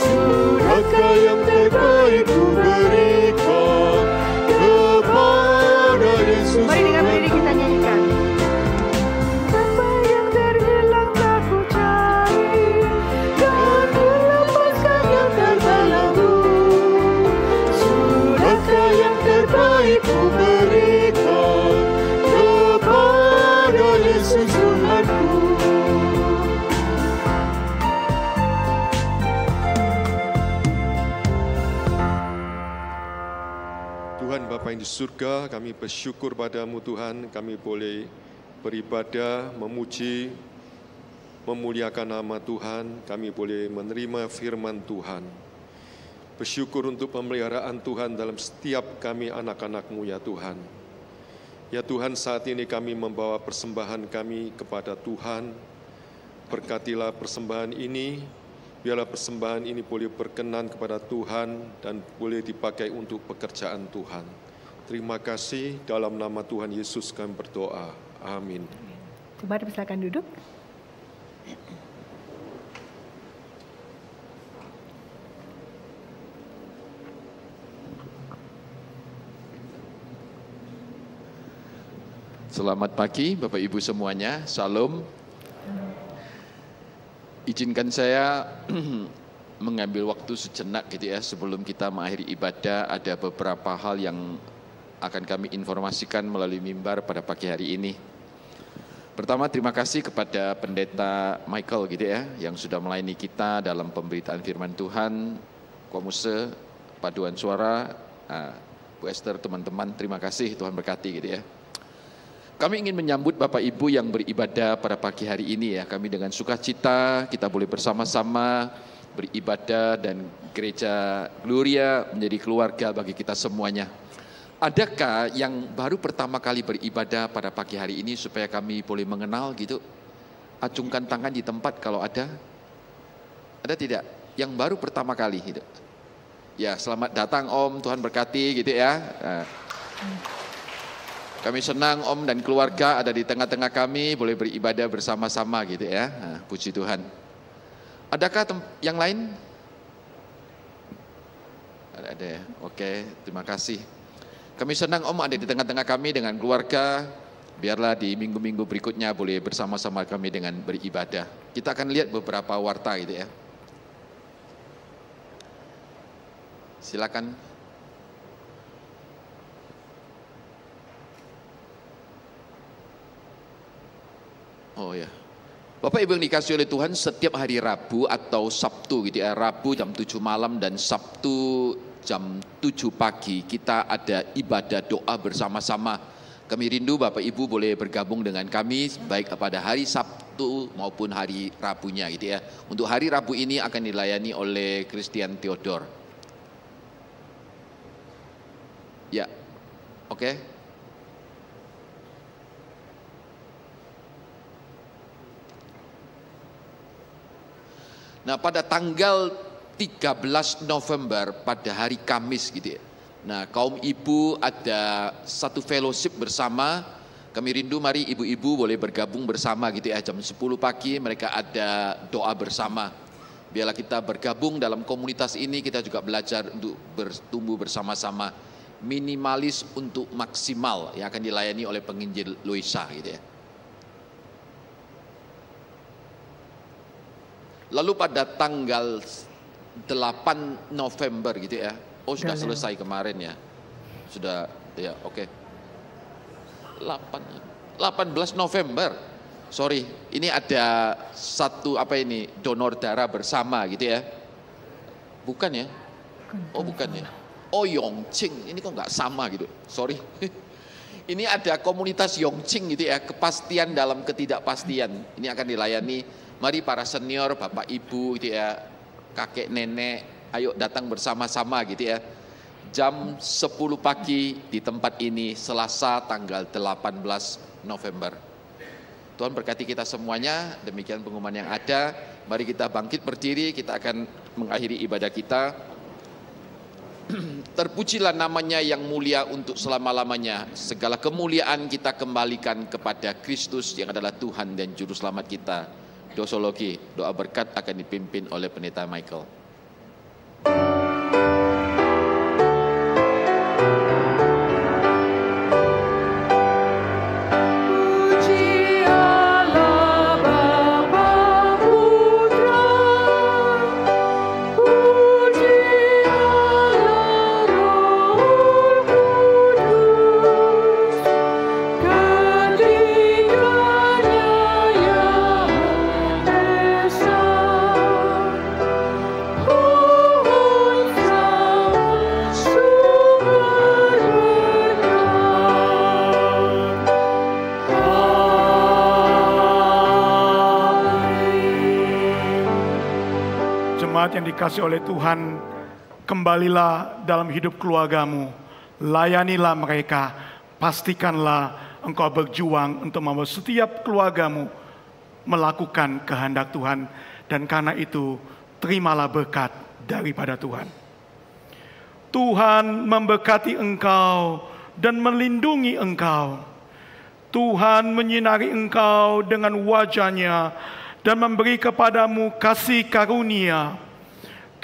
Sudahkah yang terbaik ku berikan kepada Yesus. Mari dengan berdiri kita nyanyikan. Apa yang terhilang telah ku cari, dan ku lepaskan yang terbelenggu. Sudahkah yang terbaik ku berikan kepada Yesus Tuhanku. Tuhan Bapa yang di surga, kami bersyukur padamu Tuhan, kami boleh beribadah, memuji, memuliakan nama Tuhan, kami boleh menerima firman Tuhan. Bersyukur untuk pemeliharaan Tuhan dalam setiap kami anak-anak-Mu ya Tuhan. Ya Tuhan, saat ini kami membawa persembahan kami kepada Tuhan. Berkatilah persembahan ini, biarlah persembahan ini boleh berkenan kepada Tuhan dan boleh dipakai untuk pekerjaan Tuhan. Terima kasih, dalam nama Tuhan Yesus kami berdoa. Amin. Coba dipersilakan duduk. Selamat pagi Bapak Ibu semuanya, Shalom. Izinkan saya mengambil waktu sejenak gitu ya, sebelum kita mengakhiri ibadah. Ada beberapa hal yang akan kami informasikan melalui mimbar pada pagi hari ini. Pertama, terima kasih kepada Pendeta Michael gitu ya, yang sudah melayani kita dalam pemberitaan firman Tuhan. Komuse, paduan suara, Bu Esther, teman-teman, terima kasih, Tuhan berkati gitu ya. Kami ingin menyambut Bapak Ibu yang beribadah pada pagi hari ini ya. Kami dengan sukacita kita boleh bersama-sama beribadah dan gereja Gloria menjadi keluarga bagi kita semuanya. Adakah yang baru pertama kali beribadah pada pagi hari ini supaya kami boleh mengenal gitu? Acungkan tangan di tempat kalau ada. Ada tidak? Yang baru pertama kali gitu. Ya, selamat datang Om, Tuhan berkati gitu ya. Kami senang Om dan keluarga ada di tengah-tengah kami, boleh beribadah bersama-sama gitu ya. Puji Tuhan. Adakah yang lain? Ada ya? Oke, terima kasih. Kami senang Om ada di tengah-tengah kami dengan keluarga. Biarlah di minggu-minggu berikutnya boleh bersama-sama kami dengan beribadah. Kita akan lihat beberapa warta gitu ya. Silakan. Oh ya. Bapak Ibu yang dikasihi oleh Tuhan, setiap hari Rabu atau Sabtu gitu ya, Rabu jam 7 malam dan Sabtu jam 7 pagi kita ada ibadah doa bersama-sama. Kami rindu Bapak Ibu boleh bergabung dengan kami baik pada hari Sabtu maupun hari Rabunya gitu ya. Untuk hari Rabu ini akan dilayani oleh Christian Theodore. Ya, oke. Nah, pada tanggal 13 November pada hari Kamis gitu ya. Nah, kaum ibu ada satu fellowship bersama. Kami rindu mari ibu-ibu boleh bergabung bersama gitu ya. Jam 10 pagi mereka ada doa bersama. Biarlah kita bergabung dalam komunitas ini, kita juga belajar untuk bertumbuh bersama-sama. Minimalis untuk maksimal yang akan dilayani oleh penginjil Luisa gitu ya. Lalu pada tanggal 8 November gitu ya. Oh sudah selesai kemarin ya. Sudah ya oke. 18 November. Sorry, ini ada satu apa ini donor darah bersama gitu ya. Bukan ya? Oh bukan ya. Oh Yongqing, ini kok nggak sama gitu. Sorry. Ini ada komunitas Yongqing gitu ya, kepastian dalam ketidakpastian. Ini akan dilayani. Mari para senior, bapak ibu gitu ya, kakek nenek, ayo datang bersama-sama gitu ya. Jam 10 pagi di tempat ini Selasa tanggal 18 November. Tuhan berkati kita semuanya, demikian pengumuman yang ada. Mari kita bangkit berdiri, kita akan mengakhiri ibadah kita. Terpujilah namanya yang mulia untuk selama-lamanya. Segala kemuliaan kita kembalikan kepada Kristus yang adalah Tuhan dan Juru Selamat kita. Dosologi, doa berkat akan dipimpin oleh Pendeta Michael. Yang dikasih oleh Tuhan, kembalilah dalam hidup keluargamu, layanilah mereka, pastikanlah engkau berjuang untuk membawa setiap keluargamu melakukan kehendak Tuhan, dan karena itu terimalah berkat daripada Tuhan. Tuhan memberkati engkau dan melindungi engkau. Tuhan menyinari engkau dengan wajah-Nya dan memberi kepadamu kasih karunia.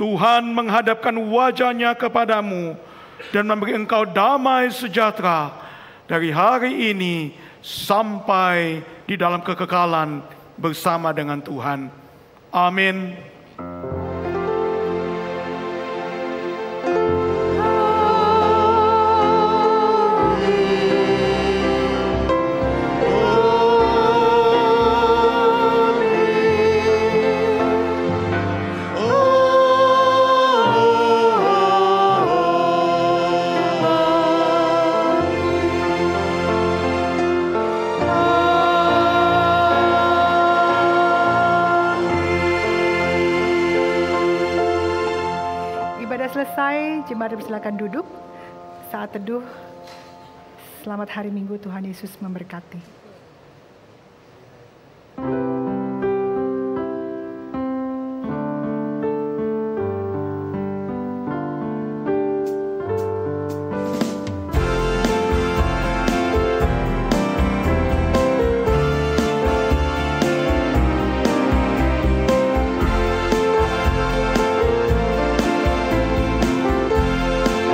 Tuhan menghadapkan wajah-Nya kepadamu dan memberi engkau damai sejahtera dari hari ini sampai di dalam kekekalan bersama dengan Tuhan. Amin. Selesai, jemaat silakan duduk. Saat teduh, selamat hari Minggu, Tuhan Yesus memberkati.